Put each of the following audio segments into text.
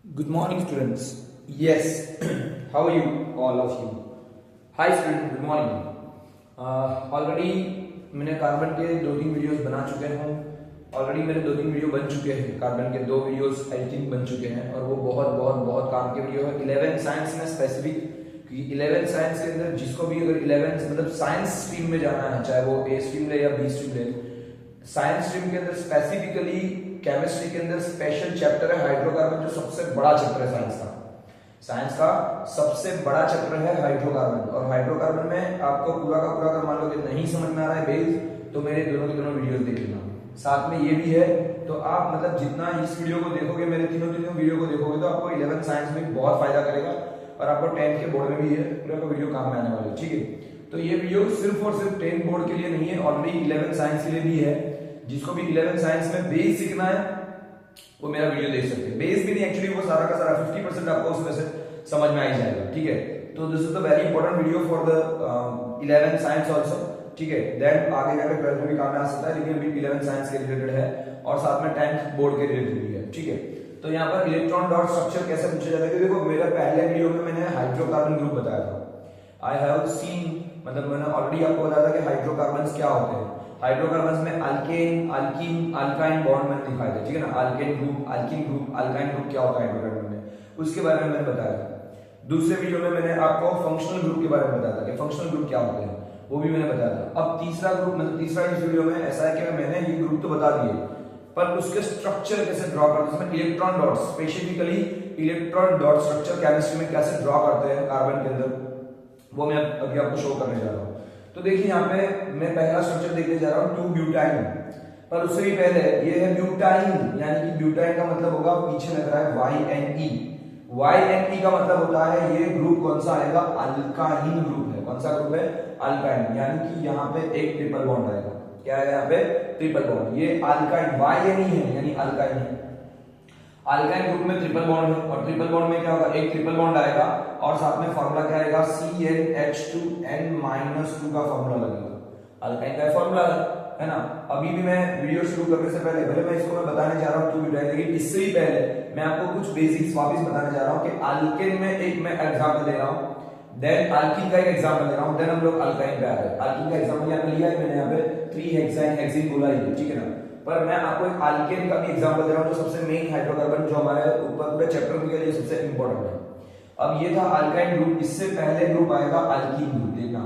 Good morning, students. Yes, how are you, all of you? Hi, student. Good morning. Already मैंने carbon के 2-3 videos बना चुके हैं। Already मेरे 2-3 वीडियो बन चुके हैं। कार्बन के 2 वीडियोस आई थिंक बन चुके हैं और वो बहुत बहुत बहुत काम के वीडियो है। 11 साइंस में स्पेसिफिक, क्योंकि 11 साइंस के अंदर जिसको भी अगर 11 मतलब साइंस स्ट्रीम में जाना है, चाहे वो ए स्ट्रीम ले या बी स्ट्रीम ले, साइंस स्ट्रीम के अंदर स्पेसिफिकली केमिस्ट्री के अंदर स्पेशल चैप्टर है हाइड्रोकार्बन, जो सबसे बड़ा चैप्टर है साइंस का। साइंस का सबसे बड़ा चैप्टर है हाइड्रोकार्बन। और हाइड्रोकार्बन में आपको पूरा का पूरा अगर मान लो कि नहीं समझ में आ रहा है बेस, तो मेरे दोनों के दोनों वीडियोस देख लेना। साथ में ये भी है, तो आप मतलब जितना इस वीडियो को देखोगे, मेरे तीनों वीडियो को देखोगे, तो आपको 11 साइंस में बहुत फायदा करेगा और आपको 10th के बोर्ड में भी है पूरा का वीडियो काम में आने वाला है। ठीक है, तो ये वीडियो सिर्फ और सिर्फ 10th बोर्ड के लिए नहीं है, ऑलरेडी 11 साइंस के लिए भी है। जिसको भी 11 साइंस में बेस सीखना है वो मेरा वीडियो देख सकते हैं। बेस भी नहीं, एक्चुअली वो सारा का सारा 50% आपको उसमें से समझ में आ ही जाएगा। ठीक है, तो this is the very important video for the 11 science also. ठीक है, देन आगे जाकर 12th में भी काम में आ सकता है, लेकिन अभी 11 साइंस के रिलेटेड है और साथ में 10th बोर्ड के रिलेटेड भी है। ठीक है, तो यहाँ पर इलेक्ट्रॉन डॉट स्ट्रक्चर कैसे पूछा जाता है, देखो मेरा पहले वीडियो में मैंने हाइड्रोकार्बन ग्रुप बताया था। आई हैव सीन, मतलब मैंने ऑलरेडी आपको बताया था कि हाइड्रोकार्बन्स क्या होते हैं। हाइड्रोकार्बन्स में अल्केन, अल्कीन, अल्काइन बॉन्ड मैंने दिखाए थे। ठीक है ना, alkane group, alkyne group, alkyne group क्या होता है हाइड्रोकार्बन में, उसके बारे में मैंने बताया था। दूसरे वीडियो में मैंने आपको फंक्शनल ग्रुप के बारे में बताया था कि फंक्शनल ग्रुप क्या होते हैं, वो भी मैंने बताया था। अब तीसरा ग्रुप, मतलब तीसरा इस वीडियो में ऐसा है कि मैंने ये ग्रुप तो बता दिए, पर उसके स्ट्रक्चर कैसे ड्रॉ करते हैं, electron dot, specifically electron dot structure chemistry में कैसे ड्रॉ करते हैं कार्बन के अंदर, वो मैं अभी आपको शो करने जा रहा हूँ। तो देखिए यहाँ पे मैं पहला स्ट्रक्चर देखने जा रहा हूँ 2 ब्यूटाइन, पर उससे भी पहले ये है ब्यूटाइन, यानी कि ब्यूटाइन का मतलब होगा, पीछे लग रहा है YNE। YNE का मतलब होता है ये ग्रुप कौन सा आएगा, अल्काइन ग्रुप है। कौन सा ग्रुप है, अल्काइन, यानी कि यहाँ पे एक ट्रिपल बॉन्ड आएगा। क्या है यहाँ पे, ट्रिपल बॉन्ड। ये अल्काइन YNE है, यानी अल्काइन है। अल्काइन ग्रुप में ट्रिपल बॉन्ड है, और ट्रिपल बॉन्ड में क्या होगा, एक ट्रिपल बॉन्ड आएगा और साथ में फॉर्मूला क्या आएगा, CnH2n-2 का फॉर्मूला लगेगा। अल्काइन का फॉर्मूला है ना। अभी भी मैं वीडियो शुरू करने से पहले, भले मैं इसको मैं बताने जा रहा हूँ 2 ब्यूटाइन, लेकिन इससे भी पहले मैं आपको कुछ बेसिक्स वापस बताने जा रहा हूँ कि अल्केन में एक मैं एग्जांपल दे रहा हूँ, देन अल्कीन का एक एग्जांपल दे रहा हूँ, देन हम लोग अल्काइन पे आ रहे हैं। अल्कीन का एग्जांपल यहाँ पे लिया है मैंने, यहाँ पे 3 हेक्साइन, हेक्सीन बोला है, ठीक है ना। पर मैं आपको एक अल्केन का भी एग्जांपल दे रहा हूँ, जो सबसे मेन हाइड्रोकार्बन जो हमारे ऊपर पूरे चैप्टर के लिए सबसे इंपॉर्टेंट है। अब ये था अल्काइन ग्रुप, इससे पहले ग्रुप आएगा अल्कीन ग्रुप। देखना,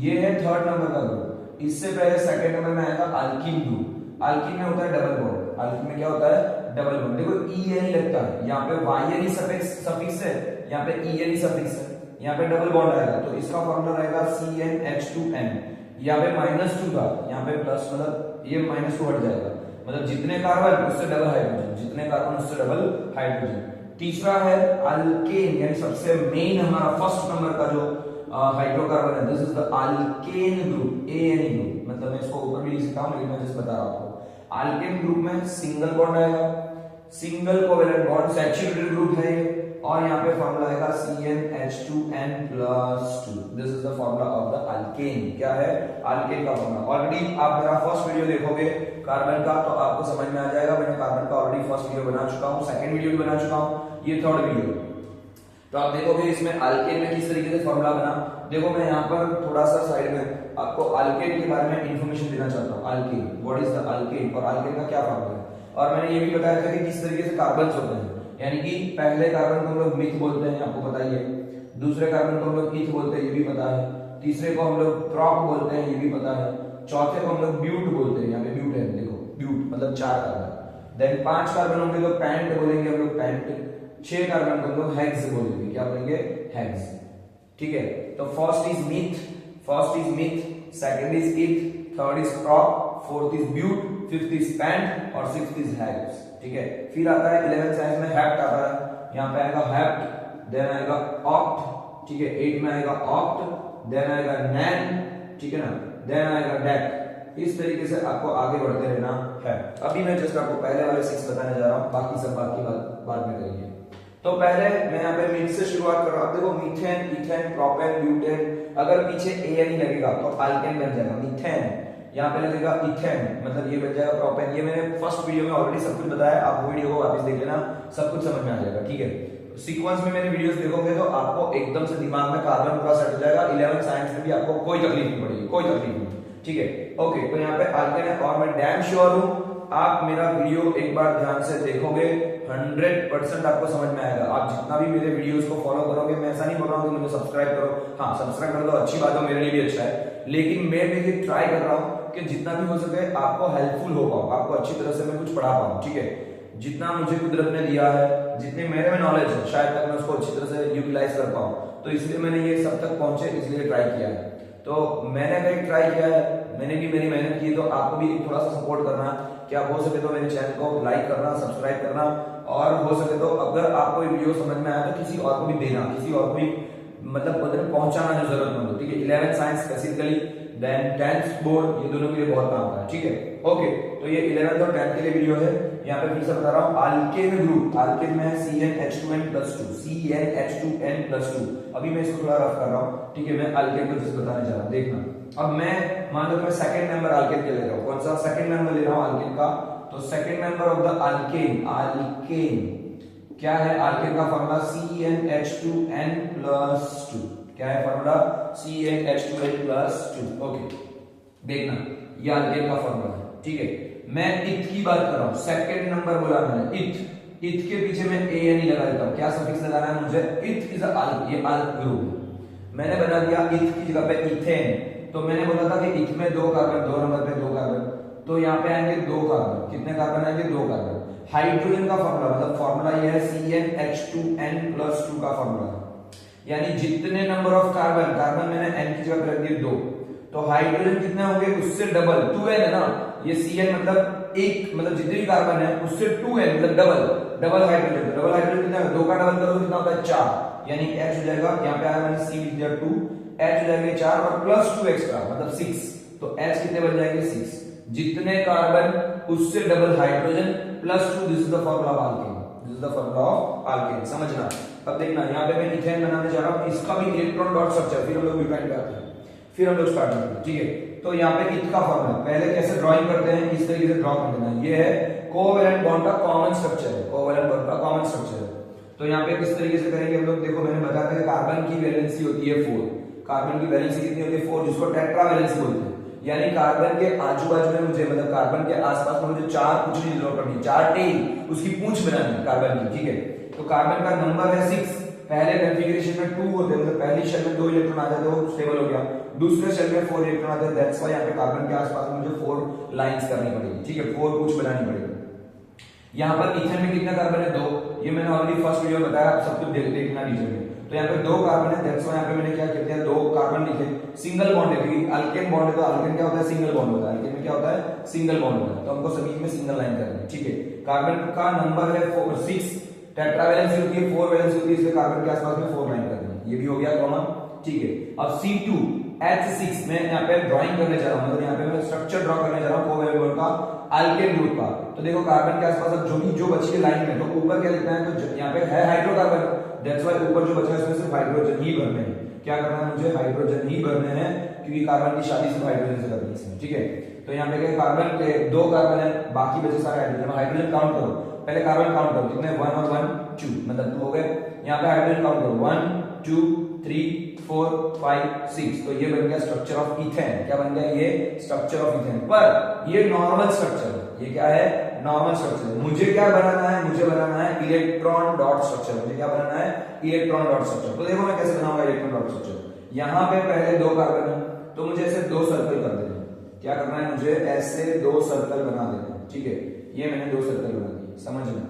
ये है 3rd नंबर का ग्रुप, इससे पहले 2nd नंबर में आएगा अल्कीन ग्रुप। अल्कीन में होता है डबल बॉन्ड, अल्कीन में क्या होता है, डबल बॉन्ड। देखो EN लगता है, यहाँ पे YNE सफिक्स है, यहाँ पे ENE सफिक्स है, यहाँ पे डबल बॉन्ड आएगा, तो इसका फॉर्मूला रहेगा CnH2n। यहाँ पे -2 था, यहाँ पे प्लस, मतलब ये -2 हट जाएगा, मतलब जितने कार्बन उससे डबल हाइड्रोजन, जितने कार्बन उससे डबल हाइड्रोजन। तीसरा है अल्केन, यानी सबसे मेन हमारा 1st नंबर का जो हाइड्रोकार्बन है, this is the alkane group, ANE group. मतलब मैं इसको ऊपर भी लिख सकता हूं, लेकिन मैं जस्ट बता रहा हूं आपको। अल्केन ग्रुप में सिंगल बॉन्ड आएगा, single covalent bond, saturated group है ये, और यहाँ पे फॉर्मूला आएगा CnH2n+2। This is the formula of the alkane. क्या है, अल्केन का फॉर्मूला। ऑलरेडी आप मेरा फर्स्ट वीडियो देखोगे कार्बन का, तो आपको समझ में आ जाएगा। मैंने कार्बन का ऑलरेडी फर्स्ट वीडियो बना चुका हूँ, सेकंड वीडियो भी बना चुका हूँ, ये 3rd वीडियो। तो आप देखोगे इसमें अल्केन में किस तरीके से फॉर्मूला बना। देखो मैं यहाँ पर थोड़ा सा साइड में आपको अल्केन के बारे में इंफॉर्मेशन देना चाहता हूँ। Alkane, what is the alkane, और अल्केन का क्या फॉर्मूला है। और मैंने ये भी बताया था कि किस तरीके से कार्बन्स होते हैं, यानी कि पहले कार्बन को हम लोग मिथ बोलते हैं, आपको पता ही है। दूसरे कार्बन को हम लोग ईथ बोलते हैं, ये भी पता है। तीसरे को हम लोग प्रॉप बोलते हैं, ये भी पता है। चौथे को हम लोग ब्यूट बोलते हैं, यहाँ पे ब्यूट है, देखो ब्यूट मतलब 4 कार्बन। देन 5 कार्बन होंगे तो पैंट बोलेंगे हम लोग, पैंट। 6 कार्बन को हम लोग हेक्स बोलेंगे, क्या बोलेंगे, हेक्स। ठीक है, तो first is meth, second is eth, third is prop, fourth is but, fifth is pent और सिक्स्थ इज हेक्स। ठीक है, फिर आता है 11th साइंस में हेप्ट आता है, यहाँ पे आएगा हेप्ट, देन आएगा ऑक्ट। ठीक है, 8 में आएगा ऑक्ट, देन आएगा नैन, ठीक है ना, देन आएगा डेक। इस तरीके से आपको आगे बढ़ते रहना है। अभी मैं जस्ट आपको पहले वाले 6 बताने जा रहा हूँ, बाकी सब बाकी बाद में करेंगे। तो पहले मैं यहाँ पे मीथ से शुरुआत कर रहा हूँ। देखो मीथेन, इथेन, प्रोपेन, ब्यूटेन, अगर पीछे ANE लगेगा तो अल्केन बन जाएगा। मीथेन, यहाँ पे लगेगा इथेन, मतलब ये बन जाएगा प्रोपेन। ये मैंने फर्स्ट वीडियो में ऑलरेडी सब कुछ बताया, आप वो वीडियो को वापस देख लेना, सब कुछ समझ में आ जाएगा, ठीक है। सीक्वेंस में मेरे वीडियोस देखोगे तो आपको एकदम से दिमाग में कार्बन पूरा सेट हो जाएगा। 11 साइंस में भी आपको कोई तकलीफ नहीं पड़ेगी, कोई तकलीफ नहीं, ठीक है। ओके, तो यहाँ पे आल्केन है और मैं डैम श्योर हूँ आप मेरा वीडियो एक बार ध्यान से देखोगे 100% आपको समझ में आएगा। आप जितना भी मेरे वीडियोस को फॉलो करोगे, मैं ऐसा नहीं बोल रहा हूँ कि मुझे सब्सक्राइब करो, हाँ सब्सक्राइब कर दो, अच्छी बात है, मेरे लिए भी अच्छा है, लेकिन मैं भी ट्राई कर रहा हूँ कि जितना भी हो सके आपको हेल्पफुल हो पाऊँ, आपको अच्छी तरह से मैं कुछ पढ़ा पाऊँ, ठीक है। जितना मुझे कुदरत ने दिया है, जितने मेरे में नॉलेज है, शायद तक मैं उसको अच्छी तरह से यूटिलाइज कर पाऊँ, तो इसलिए मैंने ये सब तक पहुंचे, इसलिए ट्राई किया है। तो मैंने भी ट्राई किया है, मैंने भी मेरी मेहनत की, तो आपको भी थोड़ा सा सपोर्ट करना, क्या हो सके तो मेरे चैनल को लाइक करना, सब्सक्राइब करना, और हो सके तो अगर आपको वीडियो समझ में आया तो किसी और को भी देना, किसी और को भी मतलब पहुंचाना जो जरूरतमंद हो, ठीक है। 11 science specifically, then 10th board, ये दोनों के लिए बहुत काम का है, ठीक है। ओके, तो ये 11th और 10th के लिए वीडियो है। यहाँ पे फिर से बता रहा हूँ, अल्केन ग्रुप, अल्केन में है CnH2n+2, CnH2n+2। अभी मैं इसको थोड़ा रफ कर रहा हूँ, ठीक है। मैं अल्केन को जैसे बताने जा रहा हूँ, देखना। अब मैं मान लो मैं सेकंड नंबर अल्केन के ले रहा हूँ, कौन सा सेकंड नंबर ले रहा हूँ अल्केन का, तो second number of the alkane, alkane क्या है, अल्केन का फॉर्मूला CnH2n+2, क्या है फॉर्मूला, CnH2n+2। ओके, देखना ये अल्केन का फॉर्मूला है, ठीक है। मैं इथ की बात कर रहा हूं, सेकंड नंबर बोला मैंने, इथ, इथ के पीछे मैं AN ही लगा देता हूं, क्या सफिक्स लगाना है मुझे, इथ इज अल्क, ये अल्क ग्रुप मैंने बना दिया। इथ की जगह पे इथेन, तो मैंने बोला था कि इथ में 2 कार्बन, 2 नंबर पे 2 कार्बन, तो यहाँ पे आएंगे 2 कार्बन, कितने कार्बन आएंगे, 2 कार्बन। हाइड्रोजन का फॉर्मूला, मतलब फॉर्मूला ये है CnH2n+2 का फॉर्मूला, यानी जितने नंबर ऑफ कार्बन, कार्बन मैंने n की जगह पे रख दिए 2, तो हाइड्रोजन कितने होंगे, उससे डबल, 2n है ना, ये Cn मतलब एक, मतलब जितने भी कार्बन है उससे 2n मतलब डबल हाइड्रोजन, डबल हाइड्रोजन कितना है, 2 का डबल करो तो कितना होता है 4, यानी H हो जाएगा, यहाँ पे आया मैंने C लिख दिया 2, H हो जाएंगे 4 और +2 एक्स्ट्रा मतलब 6, तो H कितने बन जाएंगे 6, जितने कार्बन उससे double hydrogen +2, this is the formula of alkane, this is the formula of alkane, समझना। अब देखना यहाँ पे मैं इथेन बनाने जा रहा हूँ, इसका भी इलेक्ट्रॉन डॉट स्ट्रक्चर, फिर हम लोग डिफाइन करते हैं, फिर हम लोग स्टार्ट करते हैं, ठीक है। तो यहाँ पे इथ का फॉर्मूला पहले कैसे ड्राइंग करते हैं, किस तरीके से ड्रॉ कर देना है, ये है कोवैलेंट बॉन्ड का कॉमन स्ट्रक्चर है, कोवैलेंट बॉन्ड का कॉमन स्ट्रक्चर है। तो यहाँ पे किस तरीके से करेंगे हम लोग, देखो मैंने बताया था कार्बन की वैलेंसी होती है 4, कार्बन की वैलेंसी कितनी होती है 4, जिसको टेट्रा वैलेंसी बोलते हैं, यानी कार्बन के आजू बाजू में मुझे, मतलब कार्बन के आसपास में मुझे 4 पूंछ की जरूरत पड़ती है, 4 टेल उसकी पूंछ बनानी है कार्बन की, ठीक है। तो कार्बन का नंबर है 6, पहले कॉन्फ़िगरेशन में 2 होते हैं, मतलब पहली शेल में 2 इलेक्ट्रॉन आ जाते हैं, वो स्टेबल हो गया, दूसरे शेल में 4 इलेक्ट्रॉन आते हैं, दैट्स व्हाई यहाँ पे कार्बन के आसपास में मुझे 4 लाइंस करनी पड़ेगी, ठीक है, 4 पूंछ बनानी पड़ेगी। यहाँ पर इथेन में कितना कार्बन है, 2, ये मैंने ऑलरेडी फर्स्ट वीडियो में बताया, आप सब कुछ देखना नीचे में। तो यहाँ पे 2 कार्बन है, दैट्स व्हाई यहाँ पे मैंने क्या किया, 2 कार्बन लिखे, सिंगल बॉन्ड है, क्योंकि अल्केन बॉन्ड है, तो अल्केन क्या होता है, सिंगल बॉन्ड होता है, अल्केन में क्या होता है, सिंगल बॉन्ड होता है, तो हमको सभी में सिंगल लाइन करनी है, ठीक है। कार्बन का नंबर है 6, टेट्रा वैलेंसी होती है, 4 वैलेंसी होती है, इसलिए कार्बन के आसपास में 4 लाइन करनी है, ये भी हो गया कॉमन, ठीक है। अब C2H6 मैं यहाँ पे ड्राइंग करने जा रहा हूँ, मतलब यहाँ पे मैं स्ट्रक्चर ड्रॉ करने जा रहा हूँ कोवैलेंट बॉन्ड का अल्केन ग्रुप का। तो देखो कार्बन के आसपास अब जो बची है लाइन में, तो ऊपर क्या लिखना है, तो यहाँ पे है हाइड्रोकार्बन, दैट्स व्हाई ऊपर जो बचा है उसमें सिर्फ हाइड्रोजन ही भरने हैं, क्या करना है मुझे, हाइड्रोजन ही भरने हैं, क्योंकि कार्बन की शादी सिर्फ हाइड्रोजन से करनी है इसमें, ठीक है। तो यहाँ पे क्या कार्बन के 2 कार्बन है, बाकी बचे सारे हाइड्रोजन, हाइड्रोजन काउंट करो, पहले कार्बन काउंट करो, कितने 1 और 1 2, मतलब 2 हो गए। यहाँ पे हाइड्रोजन काउंट करो 1 2 3 4 5 6, तो ये बन गया स्ट्रक्चर ऑफ इथेन, क्या बन गया, ये स्ट्रक्चर ऑफ इथेन। पर ये नॉर्मल स्ट्रक्चर है, ये क्या है, नॉर्मल स्ट्रक्चर। मुझे क्या बनाना है, मुझे बनाना है इलेक्ट्रॉन डॉट स्ट्रक्चर, मुझे क्या बनाना है, इलेक्ट्रॉन डॉट स्ट्रक्चर। तो देखो मैं कैसे बनाऊंगा इलेक्ट्रॉन डॉट स्ट्रक्चर, यहाँ पे पहले 2 कार्बन है, तो मुझे ऐसे 2 सर्कल कर देना है, क्या करना है, मुझे ऐसे 2 सर्कल बना देना है, ठीक है। ये मैंने 2 सर्कल बना दिए, समझना,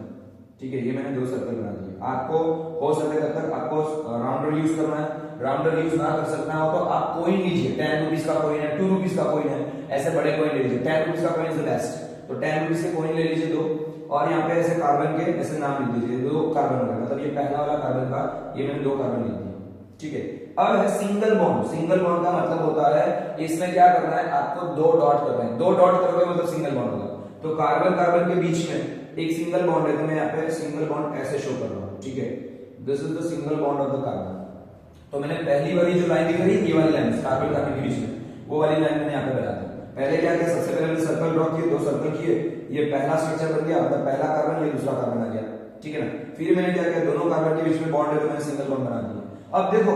ठीक है, ये मैंने 2 सर्कल बना दिए। आपको हो सके तब तक आपको राउंडर यूज करना है, राउंडर यूज ना कर सकना हो तो आप कोइन लीजिए, 10 रुपीज का कोइन है, 2 रुपीज का कोइन है, ऐसे बड़े कोइन ले लीजिए, 10 रुपीज का कोइन इज द बेस्ट, तो 10 रुपीज के कोइन ले लीजिए 2, और यहाँ पे ऐसे कार्बन के ऐसे नाम लिख दीजिए, 2 कार्बन का, मतलब ये पहला वाला कार्बन का, ये मैंने 2 कार्बन लिख दिए, ठीक है। अब है सिंगल बॉन्ड, सिंगल बॉन्ड का मतलब होता है इसमें क्या करना है, आपको 2 डॉट करना है, 2 डॉट करोगे मतलब सिंगल बॉन्ड होगा। तो कार्बन कार्बन के बीच में एक सिंगल बॉन्ड है, तो मैं यहाँ पे सिंगल बॉन्ड ऐसे शो कर रहा हूँ, ठीक है, this is the single bond of the carbon. तो मैंने पहली वाली जो लाइन दिख रही है, ये वाली लाइन कार्बन कार्बन के बीच में, वो वाली लाइन मैंने यहाँ पे बना दी। पहले क्या किया, सबसे पहले मैंने सर्कल ड्रॉ किए, 2 सर्कल किए, ये पहला स्ट्रक्चर बन गया, मतलब पहला कार्बन, ये दूसरा कार्बन आ गया, ठीक है ना। फिर मैंने क्या किया, दोनों कार्बन के बीच में बॉन्ड है तो मैंने सिंगल बॉन्ड बना दिया। अब देखो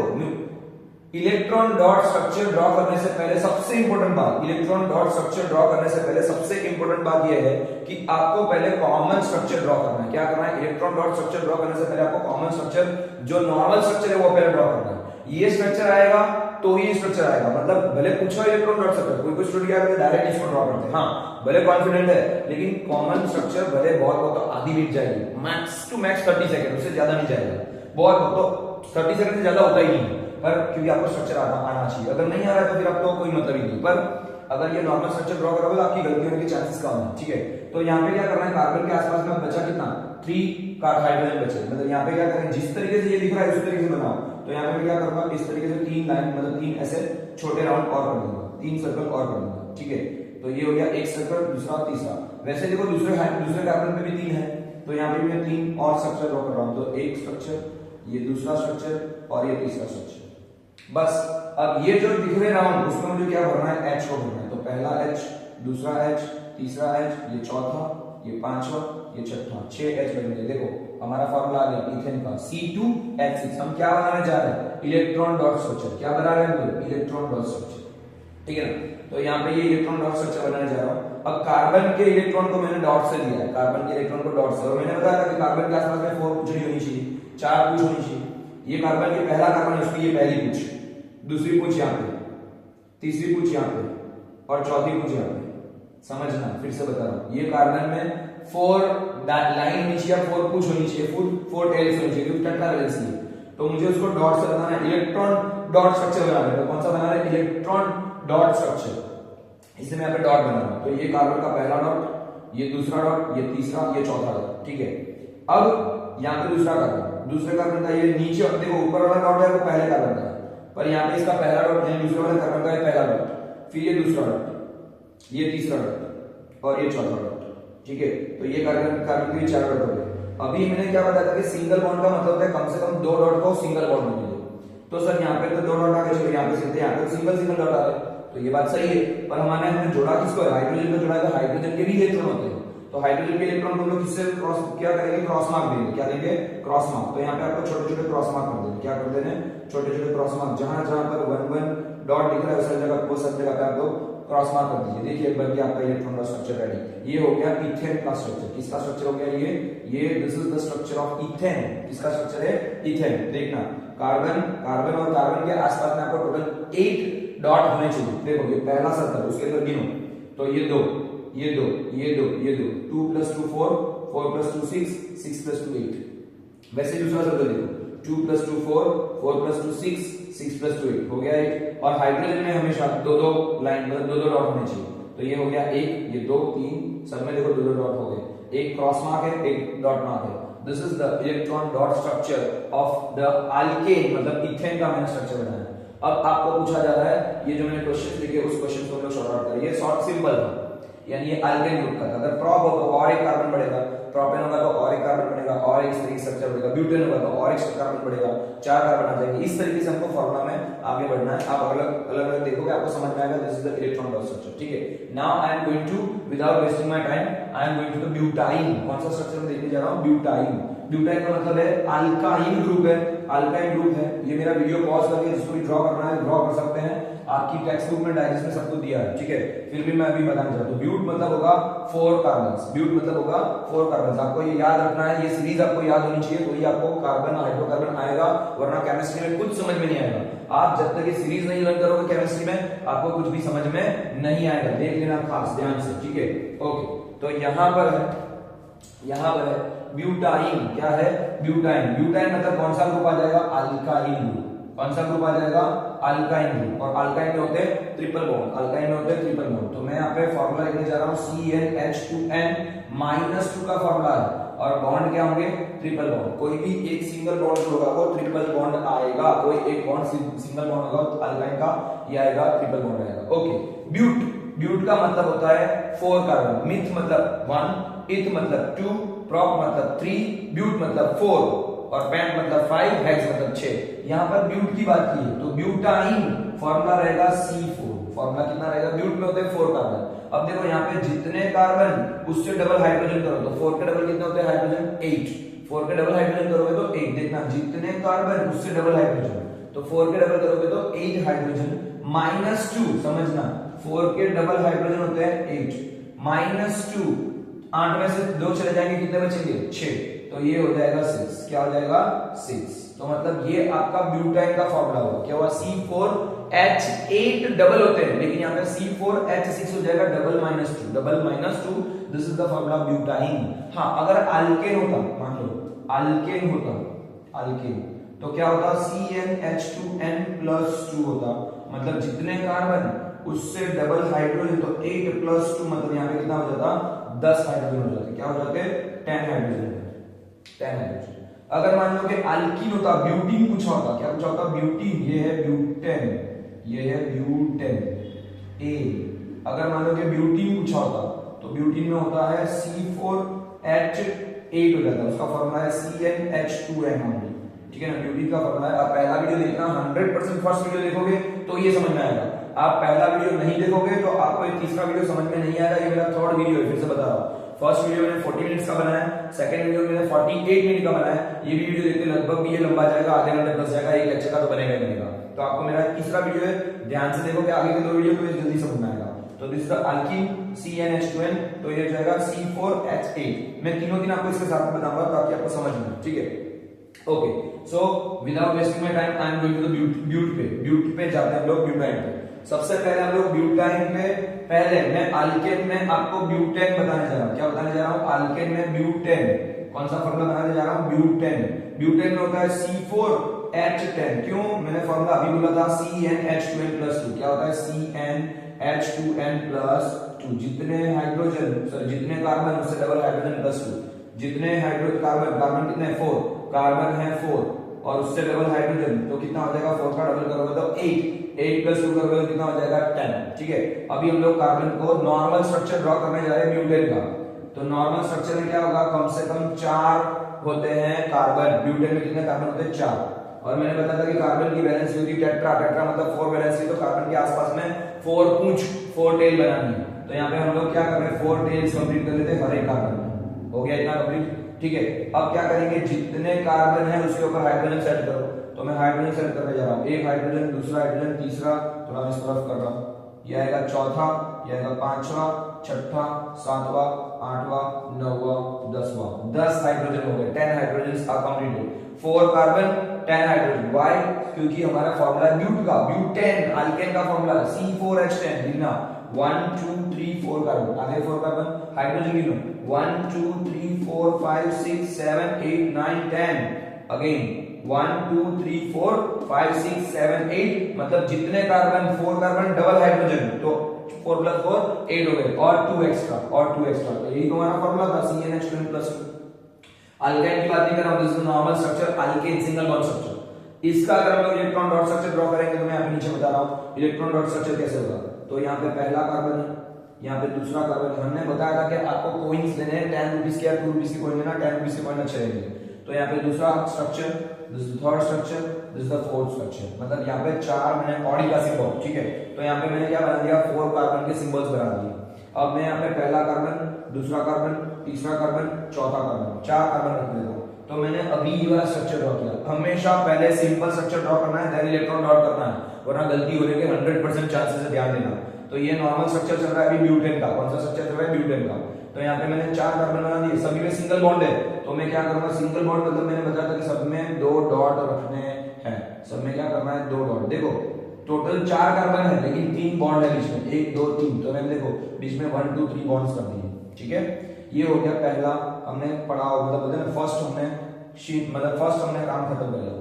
इलेक्ट्रॉन डॉट स्ट्रक्चर ड्रॉ करने से पहले सबसे इंपॉर्टेंट बात, इलेक्ट्रॉन डॉट स्ट्रक्चर ड्रॉ करने से पहले सबसे इंपॉर्टेंट बात यह है कि आपको पहले कॉमन स्ट्रक्चर ड्रॉ करना है। क्या करना है, इलेक्ट्रॉन डॉट स्ट्रक्चर ड्रॉ करने से पहले आपको कॉमन स्ट्रक्चर, जो नॉर्मल स्ट्रक्चर है वो पहले ड्रॉ करना है। ये स्ट्रक्चर आएगा तो ही स्ट्रक्चर आएगा, मतलब भले पूछो इलेक्ट्रॉन डॉट स्ट्रक्चर, कोई स्टूडेंट क्या करते डायरेक्ट इसको ड्रॉ करते हैं, हाँ भले कॉन्फिडेंट है, लेकिन कॉमन स्ट्रक्चर भले बहुत तो आधी मिनट जाएगी, मैक्स टू मैक्स 30 सेकंड, उससे ज्यादा नहीं जाएगा, बहुत तो 30 सेकंड से ज्यादा होता ही नहीं, पर क्योंकि आपको स्ट्रक्चर आना चाहिए। अगर नहीं आ रहा है तो फिर आपको कोई मतलब ही नहीं, पर अगर ये नॉर्मल स्ट्रक्चर ड्रॉ करोगे तो आपकी गलती होने के चांसेस कम है, ठीक है। तो यहाँ पे क्या करना है, कार्बन के आसपास में बचा कितना, 3 हाइड्रोजन बचे, मतलब यहाँ पे क्या करें, जिस तरीके से ये दिख रहा है उसी तरीके से बनाओ। तो यहाँ पे क्या करूंगा, इस तरीके से 3 लाइन, मतलब 3 ऐसे छोटे राउंड और कर दूंगा, 3 सर्कल और कर दूंगा, ठीक है। तो ये हो गया एक सर्कल, दूसरा, तीसरा। वैसे देखो दूसरे कार्बन पे भी 3 है, तो यहाँ पे भी मैं 3 और स्ट्रक्चर ड्रॉ कर रहा हूँ, तो एक स्ट्रक्चर, ये दूसरा स्ट्रक्चर और ये तीसरा स्ट्रक्चर। बस अब ये जो दिख रहे राउंड, उसमें मुझे क्या भरना है, H को भरना है। तो पहला H, दूसरा H, तीसरा H, ये चौथा, ये पांचवा, ये छठा, 6 H बनेंगे। देखो हमारा फॉर्मूला आ गया इथेन का, C2H6। हम क्या बनाने जा रहे हैं, इलेक्ट्रॉन डॉट स्ट्रक्चर। क्या बना रहे हैं हम लोग, इलेक्ट्रॉन डॉट स्ट्रक्चर, ठीक है ना। तो यहाँ पे ये इलेक्ट्रॉन डॉट स्ट्रक्चर बनाने जा रहा हूँ। अब कार्बन के इलेक्ट्रॉन को मैंने डॉट से दिया है, कार्बन के इलेक्ट्रॉन को डॉट से, और मैंने बताया था कि कार्बन के आसपास में 4 पूंछ होनी चाहिए, 4 पूंछ होनी चाहिए। ये कार्बन के पहला कार्बन है, उसकी ये पहली पूंछ, दूसरी पूंछ यहाँ पे, तीसरी पूंछ यहाँ पे और चौथी पूंछ यहाँ पे। समझना, फिर से बता रहा हूँ, ये कार्बन में 4 लाइन होनी चाहिए, 4 पूंछ होनी चाहिए, 4 टेल्स होनी चाहिए, टेट्रा वैलेंसी है। तो मुझे उसको डॉट से बनाना है, इलेक्ट्रॉन डॉट स्ट्रक्चर बना रहे हैं। कौन सा बना रहे हैं, इलेक्ट्रॉन डॉट स्ट्रक्चर, इसलिए मैं यहाँ पे डॉट बना रहा हूँ। तो ये कार्बन का पहला डॉट, ये दूसरा डॉट, ये तीसरा, ये चौथा डॉट, ठीक है। अब यहाँ पे दूसरा कार्बन, दूसरे कार्बन का ये नीचे, देखो ऊपर वाला डॉट है वो पहले कार्बन का है, पर यहाँ पे इसका पहला डॉट है, दूसरे वाले कार्बन का है पहला डॉट, फिर ये दूसरा डॉट, ये तीसरा डॉट और ये चौथा डॉट, ठीक है। तो ये कार्बन के 4 डॉट हो गए। अभी मैंने क्या बताया था कि सिंगल बॉन्ड का मतलब होता है कम से कम 2 डॉट को सिंगल बॉन्ड में दो। तो सर यहाँ पे तो 2 डॉट आ गए, चलो यहाँ पे सीधे यहाँ पे सिंगल डॉट आ गए, तो ये बात सही है। पर हमने जोड़ा किसको है, हाइड्रोजन को जोड़ा है, तो हाइड्रोजन के भी इलेक्ट्रॉन होते हैं, तो हाइड्रोजन के इलेक्ट्रॉन को हम लोग किससे क्रॉस क्या करेंगे, क्रॉस मार्क देंगे। क्या देंगे, क्रॉस मार्क। तो यहाँ पे आपको छोटे छोटे क्रॉस मार्क कर देंगे। क्या कर देंगे, छोटे छोटे क्रॉस मार्क, जहां जहां पर 1 डॉट दिख रहा है उस जगह वो सब जगह पे आप लोग क्रॉस मार्क कर दीजिए। देखिए एक बार कि आपका इलेक्ट्रॉन का स्ट्रक्चर रेडी। ये हो गया इथेन का स्ट्रक्चर। किसका स्ट्रक्चर हो गया, ये this is the structure of ethane. किसका स्ट्रक्चर है, इथेन। देखना कार्बन और कार्बन के आसपास में आपको टोटल 8 डॉट होने चाहिए। देखो ये पहला सर्कल, उसके अंदर गिनो तो ये 2 ये 2 ये 2 ये 2, 2 + 2 4, 4 + 2 6, 6 + 2 8। वैसे दूसरा सर्कल देखो, 2 + 2 4, 4 + 2 6, 6 + 2 8 हो गया 8। और हाइड्रोजन में हमेशा 2-2 लाइन, मतलब 2-2 डॉट होने चाहिए। तो ये हो गया 1, ये 2 3, सब में देखो 2-2 डॉट हो गए। एक क्रॉस मार्क है, एक डॉट मार्क है। This is the electron dot structure of the alkane, मतलब इथेन का मैंने स्ट्रक्चर बनाया है। अब आपको पूछा जा रहा है, ये जो मैंने क्वेश्चन लिखे उस क्वेश्चन को हम लोग सॉल्व आउट करें। ये शॉर्ट सिंपल है, यानी ये अल्केन ग्रुप का था। अगर प्रोप हो तो और एक कार्बन बढ़ेगा, प्रोपेन होगा तो और एक कार्बन बनेगा, और एक तरीके स्ट्रक्चर बढ़ेगा, ब्यूटेन होगा तो और एक कार्बन बढ़ेगा, 4 कार्बन आ जाएंगे। इस तरीके से हमको फार्मूला में आगे बढ़ना है। आप अलग अलग देखोगे, आपको समझ में आएगा। This is the electron dot structure, ठीक है। Now I am going to, without wasting my time, I am going to the butyne. कौन सा स्ट्रक्चर में देखने जा रहा हूं, ब्यूटाइन। ब्यूटाइन का मतलब है अल्काइन ग्रुप है, अल्काइन ग्रुप है। ये मेरा वीडियो पॉज करके जिसको भी ड्रॉ करना है ड्रॉ कर सकते हैं, आपकी टेक्स्ट बुक में डायजेस्ट में सब कुछ दिया है, ठीक है। फिर भी मैं अभी बताना चाहता हूं, ब्यूट मतलब होगा 4 कार्बन्स, ब्यूट मतलब होगा 4 कार्बन्स। आपको ये याद रखना है, ये सीरीज आपको याद होनी चाहिए, तो ही आपको कार्बन हाइड्रोकार्बन आएगा, वरना केमिस्ट्री में कुछ समझ में नहीं आएगा। आप जब तक ये सीरीज नहीं लर्न करोगे केमिस्ट्री में, आपको कुछ भी समझ में नहीं आएगा। देख लेना खास ध्यान से, ठीक है। ओके, तो यहां पर है ब्यूटाइन। क्या है, ब्यूटाइन। ब्यूटाइन मतलब कौन सा ग्रुप आ जाएगा, अल्काइन ग्रुप। कौन सा ग्रुप आ जाएगा, अल्काइन ग्रुप। और अल्काइन में होते हैं ट्रिपल बॉन्ड, अल्काइन में होते हैं ट्रिपल बॉन्ड। तो मैं यहाँ पे फॉर्मूला लिखने जा रहा हूँ, CnH2n-2 का फॉर्मूला है। और बॉन्ड क्या होंगे, ट्रिपल बॉन्ड। कोई भी एक सिंगल बॉन्ड होगा वो ट्रिपल बॉन्ड आएगा, कोई एक बॉन्ड सिंगल बॉन्ड होगा तो अल्काइन का ये आएगा, ट्रिपल बॉन्ड आएगा। ओके, ब्यूट का मतलब होता है 4 कार्बन। मिथ मतलब 1, इथ मतलब 2, प्रोप मतलब 3, ब्यूट मतलब 4 और पेंट मतलब 5, हेक्स मतलब 6। यहां पर ब्यूट की बात की है तो ब्यूटाइन फॉर्मूला रहेगा C4। फॉर्मूला कितना रहेगा, ब्यूट में होते हैं 4 कार्बन। अब देखो यहाँ पे जितने कार्बन उससे डबल हाइड्रोजन करो तो 4 के डबल कितने होते हैं हाइड्रोजन, 8। 4 के डबल हाइड्रोजन करोगे तो 8, देखना जितने कार्बन उससे डबल हाइड्रोजन, तो 4 के डबल करोगे तो 8 हाइड्रोजन -2, समझना 4 के डबल हाइड्रोजन होते हैं 8 -2, 8 में से 2 चले जाएंगे, कितने बचेंगे 6, तो ये हो जाएगा 6। क्या हो जाएगा 6। तो मतलब ये आपका ब्यूटाइन का फॉर्मूला होगा, क्या हुआ C4H8 डबल होते हैं, लेकिन यहाँ पे C4H6 हो जाएगा double -2, this is the formula butyne. हाँ अगर अल्केन होता, मान लो अल्केन होता, अल्केन तो क्या होता, CnH2n+2 होता, मतलब जितने कार्बन उससे डबल हाइड्रोजन, तो 8 + 2 मतलब यहाँ पे कितना हो जाता, 10 हाइड्रोजन हो जाते, क्या हो जाते 10 हाइड्रोजन, 10 हाइड्रोजन। अगर मान लो कि अल्कीन होता, ब्यूटीन कुछ होता, क्या कुछ होता, ब्यूटीन, ये है ब्यूटेन, ये है ब्यूटेन ए। अगर मान लो कि ब्यूटीन कुछ होता तो ब्यूटीन में होता है C4H8 हो जाता है, उसका फॉर्मूला है CnH2n, ठीक है ना, ब्यूटीन का फॉर्मूला है। आप पहला वीडियो देखना, 100% फर्स्ट वीडियो देखोगे तो ये समझ में आएगा, आप पहला वीडियो नहीं देखोगे तो आपको ये तीसरा वीडियो समझ में नहीं आएगा। ये मेरा थर्ड वीडियो है, फिर से बता रहा हूँ, फर्स्ट वीडियो मैंने 40 मिनट्स का बनाया, सेकंड वीडियो मैंने 48 मिनट का बनाया, ये भी वीडियो देखते लगभग भी ये लंबा जाएगा, आधे घंटे प्लस जाएगा, एक लेक्चर का तो बनेगा ही बनेगा। तो आपको मेरा तीसरा वीडियो है, ध्यान से देखोगे आगे के 2 वीडियो तो ये जल्दी समझ में आएगा। तो this is the alkyne CnH2n, तो ये जाएगा C4H8। मैं तीनों दिन आपको इसके साथ में बताऊंगा ताकि आपको समझ में, ठीक है। Okay, so without wasting my time I am going to the ब्यूट पे जाते हैं हम लोग, ब्यूटाइन पे। सबसे पहले हम लोग ब्यूटाइन पे, पहले मैं अल्केन में आपको ब्यूटेन बताने जा रहा हूं। क्या बताने जा रहा हूं, अल्केन में ब्यूटेन, कौन सा फॉर्मूला बनाने जा रहा हूं, ब्यूटेन। ब्यूटेन में होता है C4H10, क्यों, मैंने फॉर्मूला अभी बोला था CnH2n+2, क्या होता है CnH2n+2, जितने हाइड्रोजन सॉरी जितने कार्बन उससे डबल हाइड्रोजन +2, जितने हाइड्रोजन कार्बन कितने 4 कार्बन है 4 और उससे डबल हाइड्रोजन, तो कितना हो जाएगा, 4 का डबल करोगे तो 8 + 2 करोगे तो कितना हो जाएगा 10, ठीक है। अभी हम लोग कार्बन को नॉर्मल स्ट्रक्चर ड्रॉ करने जा रहे हैं ब्यूटेन का। तो नॉर्मल स्ट्रक्चर में क्या होगा, कम से कम 4 होते हैं कार्बन, ब्यूटेन में कितने कार्बन होते हैं 4, और मैंने बताया था कि कार्बन की वैलेंसी होती है टेट्रा, टेट्रा मतलब 4 वैलेंसी, तो कार्बन के आसपास में 4 पूंछ 4 टेल बनानी है। तो यहाँ पे हम लोग क्या कर रहे हैं, 4 टेल्स कंप्लीट कर लेते हैं हर एक कार्बन में, हो गया इतना कंप्लीट, ठीक है। अब क्या करेंगे, जितने कार्बन है उसके ऊपर हाइड्रोजन सेट करो, तो मैं हाइड्रोजन सेट करने जा रहा हूं, एक हाइड्रोजन, दूसरा हाइड्रोजन, तीसरा, थोड़ा मैं इस तरफ कर रहा हूं, ये आएगा चौथा, ये आएगा पांचवा, छठा, सातवां, आठवां, नौवां, 10वां, 10 हाइड्रोजन हो गए, 10 hydrogen are completed, 4 carbon 10 hydrogen. Why, क्योंकि हमारा फॉर्मूला ब्यूट का, ब्यूटेन अल्केन का फॉर्मूला C4H10 लिखना, 1 2 3 4 कार्बन, आगे 4 कार्बन, हाइड्रोजन गिनो 1 2 3 4 5 6 7 8 9 10, अगेन 1 2 3 4 5 6 7 8, मतलब जितने कार्बन 4 कार्बन डबल हाइड्रोजन, तो 4 + 4 8 हो गए, और 2 एक्स्ट्रा, तो यही हमारा फॉर्मूला था CnH2n+2। अल्काइन की बात नहीं कर रहा हूं, this is normal structure, alkane single bond structure. इसका अगर हम लोग इलेक्ट्रॉन डॉट स्ट्रक्चर ड्रॉ करेंगे तो मैं अभी नीचे बता रहा हूं इलेक्ट्रॉन डॉट स्ट्रक्चर कैसे होगा। तो यहाँ पे पहला कार्बन है, यहाँ पे दूसरा कार्बन है, हमने बताया था कि आपको कॉइन्स लेने हैं, 10 रुपीस के या 2 रुपीस के कॉइन लेना, 10 रुपीस के कॉइन अच्छे रहेंगे। तो यहाँ पे दूसरा structure, this is the third structure, this is the fourth structure, मतलब यहाँ पे 4 मैंने ऑडी का सिंबल, ठीक है। तो यहाँ पे मैंने क्या बना दिया, 4 कार्बन के सिंबल्स बना दिए। अब मैं यहाँ पे पहला कार्बन, दूसरा कार्बन, तीसरा कार्बन, चौथा कार्बन, 4 कार्बन रख देता हूँ। तो मैंने अभी ये वाला स्ट्रक्चर ड्रॉ किया। हमेशा पहले सिंपल स्ट्रक्चर ड्रॉ करना है, देन इलेक्ट्रॉन डॉट करना है, वरना गलती होने के 100% चांसेस है, ध्यान देना। तो ये नॉर्मल स्ट्रक्चर चल रहा है अभी ब्यूटेन का, कौन सा स्ट्रक्चर चल रहा है, ब्यूटेन का। तो यहाँ पे मैंने 4 कार्बन बना दिए, सभी में सिंगल बॉन्ड है, तो मैं क्या करूंगा, सिंगल बॉन्ड मतलब मैंने बताया था कि सब में 2 डॉट रखने हैं, सब में क्या करना है, 2 डॉट। देखो टोटल 4 कार्बन है लेकिन 3 बॉन्ड है बीच में, 1 2 3, तो मैंने देखो बीच में 1 2 3 बॉन्ड्स कर दिए, ठीक है। ये हो गया पहला, हमने पढ़ा, मतलब फर्स्ट हमने शीट, मतलब फर्स्ट हमने काम खत्म कर लिया।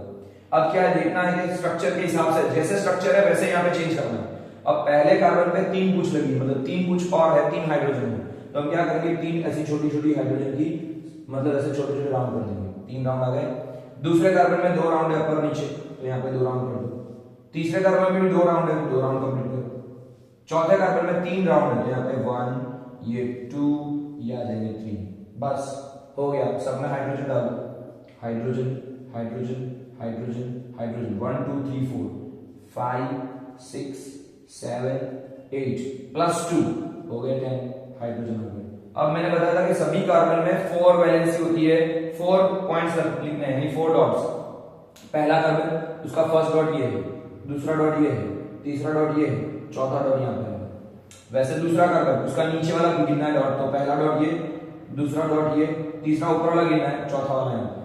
अब क्या है, देखना है कि स्ट्रक्चर के हिसाब से, जैसे स्ट्रक्चर है वैसे यहाँ पे चेंज करना है। अब पहले कार्बन पे 3 पूंछ लगी, मतलब 3 पूंछ और है, 3 हाइड्रोजन है, तो हम क्या करेंगे, 3 ऐसी छोटी छोटी हाइड्रोजन की, मतलब ऐसे छोटे छोटे राउंड कर देंगे, 3 राउंड आ गए। दूसरे कार्बन में 2 राउंड है ऊपर नीचे, तो यहाँ पे 2 राउंड कर दो। तीसरे कार्बन में भी 2 राउंड है, 2 राउंड कंप्लीट करो। चौथे कार्बन में 3 राउंड है, तो यहाँ पे 1, ये 2, ये आ जाएंगे 3, बस हो गया। सब में हाइड्रोजन डालो, hydrogen hydrogen hydrogen hydrogen, 1 2 3 4 5 6 7 8 plus 2 हो गए 10 हाइड्रोजन हो गए। अब मैंने बताया था कि सभी कार्बन में 4 वैलेंसी होती है, 4 पॉइंट्स लिखने हैं यानी 4 डॉट्स। पहला कार्बन उसका फर्स्ट डॉट ये है, दूसरा डॉट ये है, तीसरा डॉट ये है, चौथा डॉट यहाँ पे है। वैसे दूसरा कार्बन उसका नीचे वाला गिनना है डॉट, तो पहला डॉट ये, दूसरा डॉट ये, तीसरा ऊपर वाला गिनना है, चौथा वाला यहाँ पे।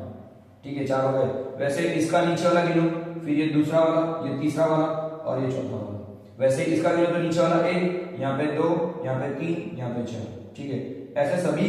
ठीक है, 4 हो गए। वैसे इसका नीचे वाला गिनो, फिर ये दूसरा वाला, ये तीसरा वाला और ये चौथा वाला। वैसे इसका गिनो तो नीचे वाला 1, यहाँ पे 2, यहाँ पे 3, यहाँ पे 4। ठीक है, ऐसे सभी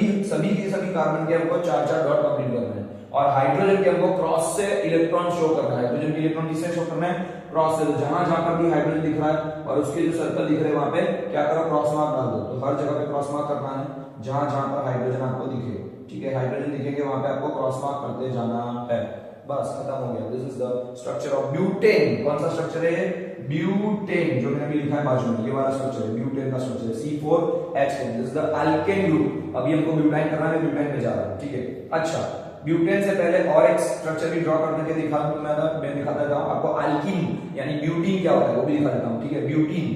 कार्बन के हमको 4 डॉट कंप्लीट करना है। और हाइड्रोजन के हमको क्रॉस से इलेक्ट्रॉन शो करना है। हाइड्रोजन के इलेक्ट्रॉन किससे शो करना है? क्रॉस से। जहां जहां पर भी हाइड्रोजन दिख रहा है और उसके जो सर्कल दिख रहे हैं वहां पे क्या करो, क्रॉस मार्क डाल दो। तो हर जगह पे क्रॉस मार्क करना है जहां जहां पर हाइड्रोजन आपको दिखे। ठीक है, हाइड्रोजन दिखेंगे वहां पे आपको क्रॉस मार्क करते जाना है। बस खत्म हो गया। This is the structure of butane. कौन सा स्ट्रक्चर है? ब्यूटेन, जो मैंने अभी लिखा है बाजू में, ये वाला स्ट्रक्चर है, ब्यूटेन का स्ट्रक्चर है, C4H10। This is the alkane group. अभी हमको ब्यूटाइन करना है, ब्यूटाइन पे जा रहा है। ठीक है, अच्छा, ब्यूटेन से पहले और एक स्ट्रक्चर भी ड्रॉ करके दिखा दूं मैं दिखा देता हूं आपको। अल्कीन यानी ब्यूटीन क्या होता है वो भी दिखा देता हूं। ठीक है, ब्यूटीन।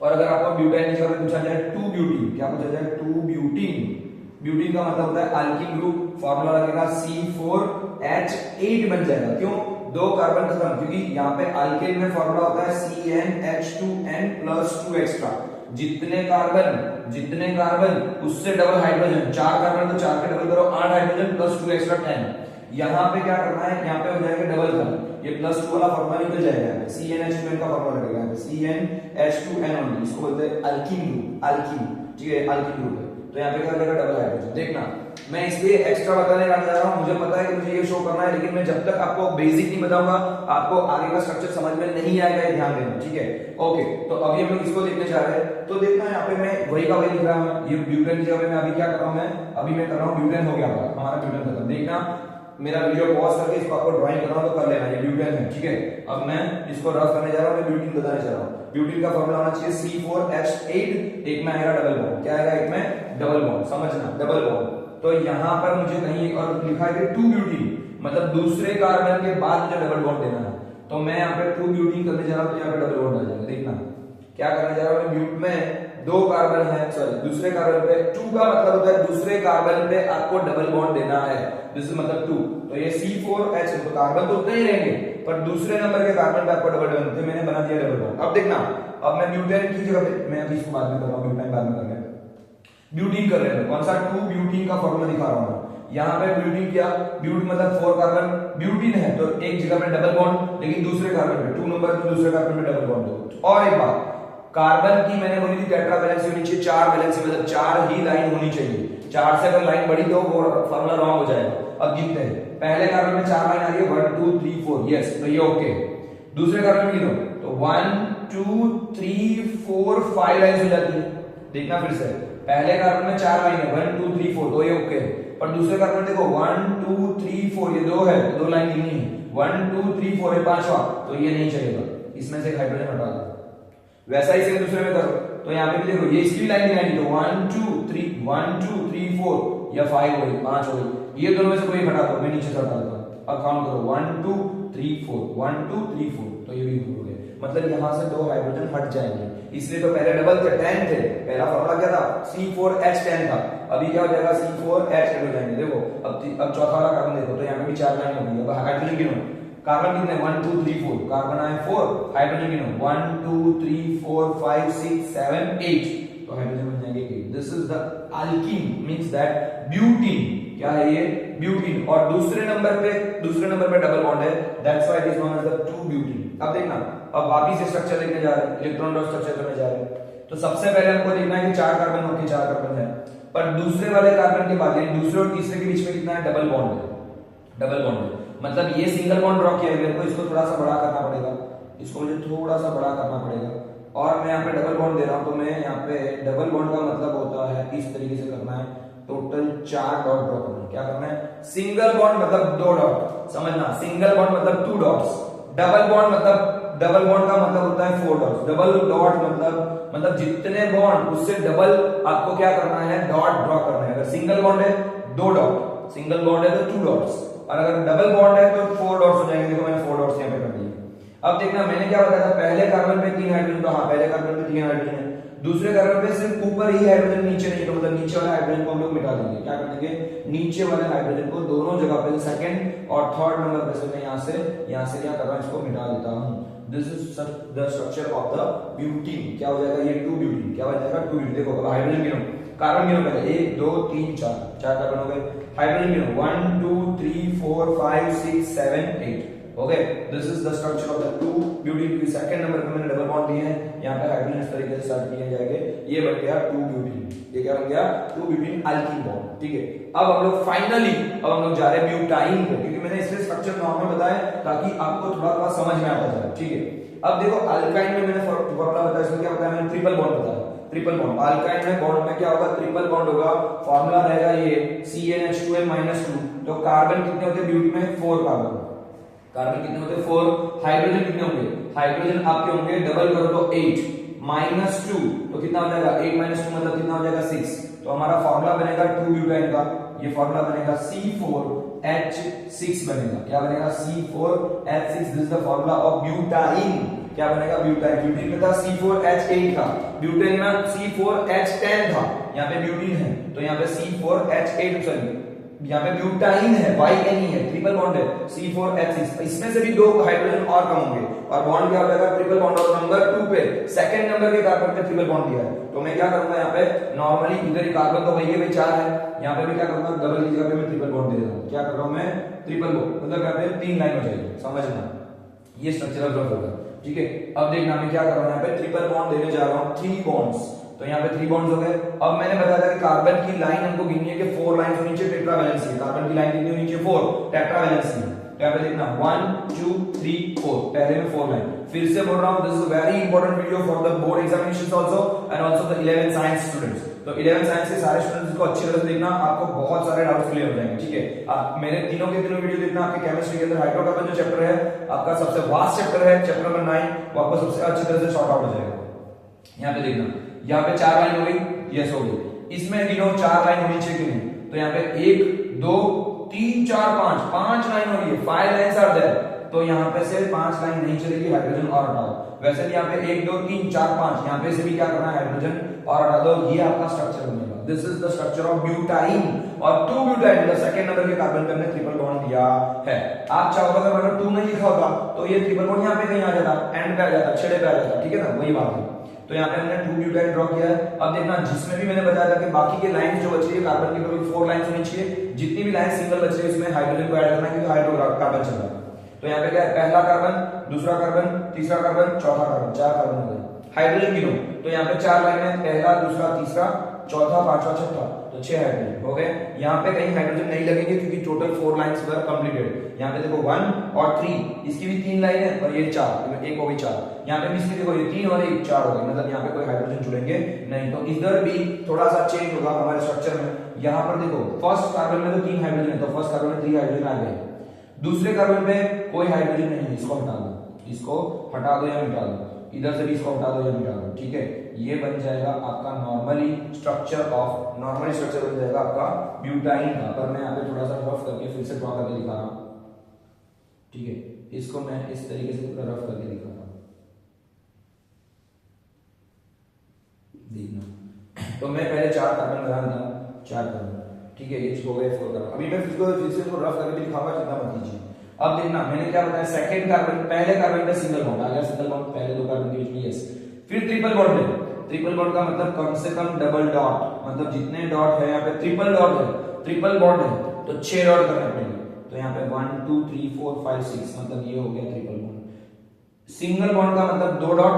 और अगर आपको ब्यूटाइन की जगह पूछा जाए 2 ब्यूटीन, क्या पूछा जाए? 2 ब्यूटीन। ब्यूटीन का मतलब होता है अल्कीन ग्रुप। फार्मूला लगेगा C4H8 बन जाएगा। क्यों? 2 कार्बन खत्म, क्योंकि यहाँ पे अल्केन में फार्मूला होता है CnH2n + 2 एक्स्ट्रा। जितने कार्बन उससे डबल हाइड्रोजन। 4 कार्बन तो 4 के डबल करो, 8 हाइड्रोजन + 2 एक्स्ट्रा 10। यहाँ पे क्या करना है, यहाँ पे हो जाएगा डबल का, ये +2 वाला फार्मूला निकल जाएगा। यहाँ पे CnH2n का फार्मूला लगेगा, यहाँ पे CnH2n ओनली। इसको बोलते हैं अल्कीन ग्रुप, अल्कीन। ठीक है, अल्कीन ग्रुप है। तो यहाँ पे क्या करेगा? Double hydrogen. देखना, मैं इसलिए एक्स्ट्रा बताने जा रहा हूँ, मुझे पता है कि मुझे ये शो करना है, लेकिन मैं जब तक आपको बेसिक नहीं बताऊंगा आपको आगे का स्ट्रक्चर समझ में नहीं आएगा, ये ध्यान देना। ठीक है, ओके। तो अभी हम लोग इसको देखने जा रहे हैं। तो देखना, यहाँ पे मैं वही का वही लिख रहा हूँ। ये ब्यूटेन की जगह मैं अभी क्या कर रहा हूँ, मैं कर रहा हूँ ब्यूटेन हो गया हमारा ब्यूटेन खत्म। देखना, मेरा वीडियो पॉज करके इसको आपको ड्राइंग कर रहा हूं तो कर लेना। ये ब्यूटेन है। ठीक है, अब मैं इसको रफ करने जा रहा हूं, मैं ब्यूटेन बताने जा रहा हूं। ब्यूटेन का फार्मूला होना चाहिए C4H8। एक में आएगा डबल बॉन्ड। क्या आएगा? एक में डबल बॉन्ड। समझना, डबल बॉन्ड। तो यहां पर मुझे कहीं और लिखा है कि 2 ब्यूटीन, मतलब दूसरे कार्बन के बाद मुझे डबल बॉन्ड देना है। तो मैं यहाँ पे 2 ब्यूटीन करने जा रहा हूं, तो यहाँ पे डबल बॉन्ड आ जाएगा। देखना क्या करने जा रहा हूं, ब्यूट में 2 कार्बन है, सॉरी दूसरे कार्बन पे 2 का मतलब होता है दूसरे कार्बन पे आपको डबल बॉन्ड देना है। दिस मतलब 2। तो ये C4H, तो कार्बन तो उतने ही रहेंगे पर दूसरे नंबर के कार्बन पे आपको डबल बॉन्ड, तो मैंने बना दिया डबल बॉन्ड। अब देखना, अब मैं ब्यूटेन की जगह पे, मैं अभी इसको बाद में कर रहा हूं, ब्यूटेन बाद में कर रहा हूं, ब्यूटीन कर रहे हैं। कौन सा? 2 ब्यूटीन का फार्मूला दिखा रहा हूं। यहाँ पे ब्यूटीन क्या? ब्यूट मतलब 4 कार्बन, ब्यूटीन है तो एक जगह पे डबल बॉन्ड, लेकिन दूसरे कार्बन पे 2 नंबर पे दूसरे कार्बन पे डबल बॉन्ड दो। और एक बात, कार्बन की मैंने बोली थी टेट्रा वैलेंसी होनी चाहिए, 4 वैलेंसी, मतलब 4 ही लाइन होनी चाहिए। 4 से अगर लाइन बढ़ी तो वो फार्मूला रॉन्ग हो जाएगा। अब गिनते हैं, पहले कार्बन में 4 लाइन आ रही है, 1 2 3 4, यस, तो ये ओके। दूसरे कार्बन में गिनो तो 1 2 3 4 5 लाइन हो जाती है। देखना फिर से, पहले कार्बन में 4 लाइन है, 1 2 3 4, तो ये ओके है। पर दूसरे कार्बन में देखो 1 2 3 4, ये 2 है, 2 लाइन गिननी है, 1 2 3 4 है, 5वां, तो ये नहीं चलेगा, इसमें से हाइड्रोजन हटा दो। वैसा ही से दूसरे में करो, तो यहाँ पे भी देखो ये इसकी लाइन गिनाएंगे तो 1 2 3 1 2 3 4 या 5 हो गई, 5 हो गई। ये दोनों में से कोई हटा दो, मैं नीचे से हटा दूंगा। अब काउंट करो 1 2 3 4 1 2 3 4, तो ये भी हो गए। मतलब यहाँ से 2 हाइड्रोजन हट जाएंगे। इसलिए तो पहले डबल थे, 10 थे, पहला फॉर्मूला क्या था? C4H10 था। अभी क्या हो जाएगा? C4H8 हो जाएंगे। देखो अब चौथा वाला कार्बन देखो, तो यहाँ पे भी 4 लाइन होगी। अब हाइड्रोजन गिनो, कार्बन कितने? 1 2 3 4, कार्बन आए 4, हाइड्रोजन गिनो 1 2 3 4 5 6 7 8, तो हाइड्रोजन बन जाएंगे 8। This is the alkene, means that butene. क्या है ये? ब्यूटीन। और दूसरे नंबर पे डबल बॉन्ड है, that's why it is known as the 2 butene. अब देखना, अब वापिस से स्ट्रक्चर देखने जा रहे हैं, इलेक्ट्रॉन डॉट स्ट्रक्चर करने जा रहे हैं। तो सबसे पहले हमको देखना है कि 4 कार्बन होके 4 कार्बन है, पर दूसरे वाले कार्बन के बाद यानी दूसरे और तीसरे के बीच में कितना है? डबल बॉन्ड है, डबल बॉन्ड है। मतलब ये सिंगल बॉन्ड ड्रॉ किया है, मेरे को इसको थोड़ा सा बड़ा करना पड़ेगा, इसको मुझे थोड़ा सा बड़ा करना पड़ेगा। और मैं यहाँ पे डबल बॉन्ड दे रहा हूं, तो मैं यहाँ पे डबल बॉन्ड का मतलब होता है इस तरीके से करना है, टोटल 4 डॉट ड्रॉ करना है। क्या करना है? सिंगल बॉन्ड मतलब 2 डॉट, समझना, सिंगल बॉन्ड मतलब 2 डॉट्स, डबल बॉन्ड का मतलब होता है 4 डॉट्स। डबल डॉट मतलब जितने बॉन्ड उससे डबल आपको क्या करना है? डॉट ड्रॉ करना है। अगर सिंगल बॉन्ड है 2 डॉट, सिंगल बॉन्ड है तो 2 डॉट्स, और अगर डबल बॉन्ड है तो 4 डॉट्स हो जाएंगे। देखो मैंने 4 डॉट्स यहाँ पे कर दिए। अब देखना मैंने क्या बताया था, पहले कार्बन पे 3 हाइड्रोजन, तो हाँ पहले कार्बन पे 3 हाइड्रोजन है, दूसरे कार्बन पे सिर्फ ऊपर ही हाइड्रोजन, नीचे नहीं, तो मतलब नीचे वाले हाइड्रोजन को हम लोग मिटा देंगे। क्या कर देंगे, नीचे वाले हाइड्रोजन को दोनों जगह पे, सेकंड और थर्ड नंबर पे से मैं यहाँ से क्या कर रहा हूँ, इसको मिटा देता हूँ। This is the structure of the butene. क्या हो जाएगा ये 2 ब्यूटीन, क्या हो जाएगा 2 ब्यूटीन। देखो अब हाइड्रोजन गिनो, कार्बन गिनो पहले 1 2 3 4, 4 कार्बन हो गए। हाइड्रोजन गिनो 1 2 3 4 5 6 7 8, okay. This is the structure of the 2 butene. Second number पे मैंने डबल बॉन्ड दिए हैं, यहाँ पे हाइड्रोजन इस तरीके से स्टार्ट किए जाएंगे, ये बन गया 2 ब्यूटीन। ये क्या बन गया 2 ब्यूटीन अल्कीन बॉन्ड, ठीक है। अब हम लोग फाइनली जा रहे हैं ब्यूटाइन पे, क्योंकि मैंने इसलिए स्ट्रक्चर नॉर्मल बताया ताकि आपको थोड़ा थोड़ा समझ में आता जाए, ठीक है। अब देखो अल्काइन में मैंने फॉर्मूला बताया, इसमें क्या बताया मैंने, ट्रिपल बॉन्ड बताया। ट्रिपल बॉन्ड अल्काइन में बॉन्ड में क्या होगा, ट्रिपल बॉन्ड होगा, फॉर्मूला रहेगा ये CnH2n-2। तो कार्बन कितने होते हैं ब्यूट में, 4 कार्बन। कार्बन कितने होते हैं 4, हाइड्रोजन कितने होंगे, हाइड्रोजन आपके होंगे डबल करो तो 8 -2, तो कितना हो जाएगा 8 - 2 मतलब कितना हो जाएगा 6। तो हमारा फॉर्मूला बनेगा 2 ब्यूटाइन का, ये फॉर्मूला बनेगा C4H6 बनेगा। क्या बनेगा C4H6, this is the formula of butyne. क्या बनेगा ब्यूटाइन, ब्यूटीन में था C4H8 था, ब्यूटेन में C4H10 था, यहाँ पे ब्यूटीन है तो यहाँ पे C4H8, सॉरी यहाँ पे ब्यूटाइन है, YN है, ट्रिपल बॉन्ड है C4H6। इसमें से भी 2 हाइड्रोजन और कम होंगे और बॉन्ड क्या हो जाएगा ट्रिपल बॉन्ड, और नंबर 2 पे सेकंड नंबर के कार्बन पे ट्रिपल बॉन्ड दिया है। तो मैं क्या करूंगा यहाँ पे नॉर्मली इधर ही कार्बन तो वही है भाई 4 है, यहाँ पे भी क्या करूंगा डबल की जगह पे मैं ट्रिपल बॉन्ड दे देता हूँ। क्या कर रहा हूँ मैं, ट्रिपल बॉन्ड, मतलब यहाँ पे 3 लाइन हो जाएगी, समझना ये स्ट्रक्चरल ग्रुप होगा, ठीक है। अब देखना मैं क्या कर रहा हूँ, यहाँ पे ट्रिपल बॉन्ड देने जा रहा हूँ 3 बॉन्ड्स, तो यहाँ पे 3 बॉन्ड्स हो गए। अब मैंने बताया था कि कार्बन की लाइन हमको गिननी है कि 4 लाइंस नीचे टेट्रा वैलेंसी है, कार्बन की लाइन कितनी है नीचे 4, टेट्रा वैलेंसी है। तो यहाँ पे देखना 1 2 3 4, पहले में 4 लाइन। फिर से बोल रहा हूँ, this is very important video for the board examinations also and also the 11th science students. तो 11th साइंस के सारे स्टूडेंट्स को अच्छी तरह से देखना, आपको बहुत सारे डाउट्स क्लियर हो जाएंगे, ठीक है। आप मेरे तीनों के तीनों वीडियो देखना, आपके केमिस्ट्री के अंदर हाइड्रोकार्बन जो चैप्टर है आपका सबसे वास्ट चैप्टर है, चैप्टर नंबर 9, वो आपको सबसे अच्छी तरह से सॉर्ट आउट हो जाएगा। यहाँ पे देखना, यहाँ पे 4 लाइन हो गई, यस हो गई। इसमें गिनो 4 लाइन होनी चाहिए कि नहीं, तो यहाँ पे 1 2 3 4 5 लाइन हो रही है, 5 लाइंस आर देयर। तो यहाँ पे से 5 लाइन नहीं चलेगी, हाइड्रोजन और हटाओ। वैसे भी यहाँ पे 1 2 3 4 5, यहाँ पे से भी क्या करना है हाइड्रोजन और हटा दो, ये आपका स्ट्रक्चर बनेगा। This is the structure of butyne. और 2 ब्यूटाइन द सेकंड नंबर के कार्बन पे हमने ट्रिपल बॉन्ड दिया है। आप चाहो अगर मैंने 2 नहीं लिखा होता तो ये ट्रिपल बॉन्ड यहाँ पे कहीं आ जाता, एंड पे आ जाता, छेड़े पे आ जाता, ठीक है ना, वही बात है। तो यहाँ पे हमने 2 ब्यूटाइन ड्रॉ किया है। अब देखना जिसमें भी मैंने बताया था कि बाकी के लाइंस जो बच रही है कार्बन की टोटल 4 लाइंस होनी चाहिए, जितनी भी लाइन सिंगल बच रही है उसमें हाइड्रोजन को ऐड करना है क्योंकि हाइड्रोकार्बन चल रहा है। तो यहाँ पे क्या है, पहला कार्बन, दूसरा कार्बन, तीसरा कार्बन, चौथा कार्बन, 4 कार्बन हो गए। हाइड्रोजन गिनो, तो यहाँ पे 4 लाइन है, पहला दूसरा तीसरा चौथा पांचवा छठा, तो 6 हाइड्रोजन हो गए। यहाँ पे कहीं हाइड्रोजन नहीं लगेंगे क्योंकि टोटल 4 लाइंस वर कंप्लीटेड। यहाँ पे देखो 1 और 3, इसकी भी 3 लाइन है और ये 4, एक हो गई 4। यहाँ पे भी इसकी देखो ये 3 और 1 4 हो गई, मतलब यहाँ पे कोई हाइड्रोजन जुड़ेंगे नहीं। तो इधर भी थोड़ा सा चेंज होगा हमारे स्ट्रक्चर में। यहाँ पर देखो फर्स्ट कार्बन में तो 3 हाइड्रोजन है, तो फर्स्ट कार्बन में 3 हाइड्रोजन आ गए। दूसरे कार्बन पे कोई हाइड्रोजन नहीं है, इसको हटा दो, इसको हटा दो या मिटा दो, इधर से भी इसको हटा दो या मिटा दो, ठीक है। ये बन जाएगा आपका नॉर्मली स्ट्रक्चर बन जाएगा आपका ब्यूटाइन का। पर मैं यहाँ पे थोड़ा सा रफ करके फिर से ड्रॉ करके दिखा रहा हूँ, ठीक है। इसको मैं इस तरीके से पूरा रफ करके दिखा रहा हूँ, देखना। तो मैं पहले 4 कार्बन बना था, 4 कार्बन, ठीक है, ये हो गए 4 कार्बन। अभी मैं फिर से रफ करके दिखाऊंगा, चिंता मत कीजिए। अब देखना मैंने क्या बताया, सेकंड कार्बन, पहले कार्बन पे सिंगल बॉन्ड आ गया, सिंगल बॉन्ड पहले 2 कार्बन के बीच में, यस। फिर ट्रिपल बॉन्ड है, ट्रिपल बॉन्ड का मतलब कम से कम डबल डॉट, मतलब जितने डॉट है यहाँ पे ट्रिपल डॉट है, ट्रिपल बॉन्ड है तो 6 डॉट करने पड़ेंगे। तो यहाँ पे 1 2 3 4 5 6, मतलब ये हो गया ट्रिपल बॉन्ड। सिंगल बॉन्ड का मतलब 2 dot,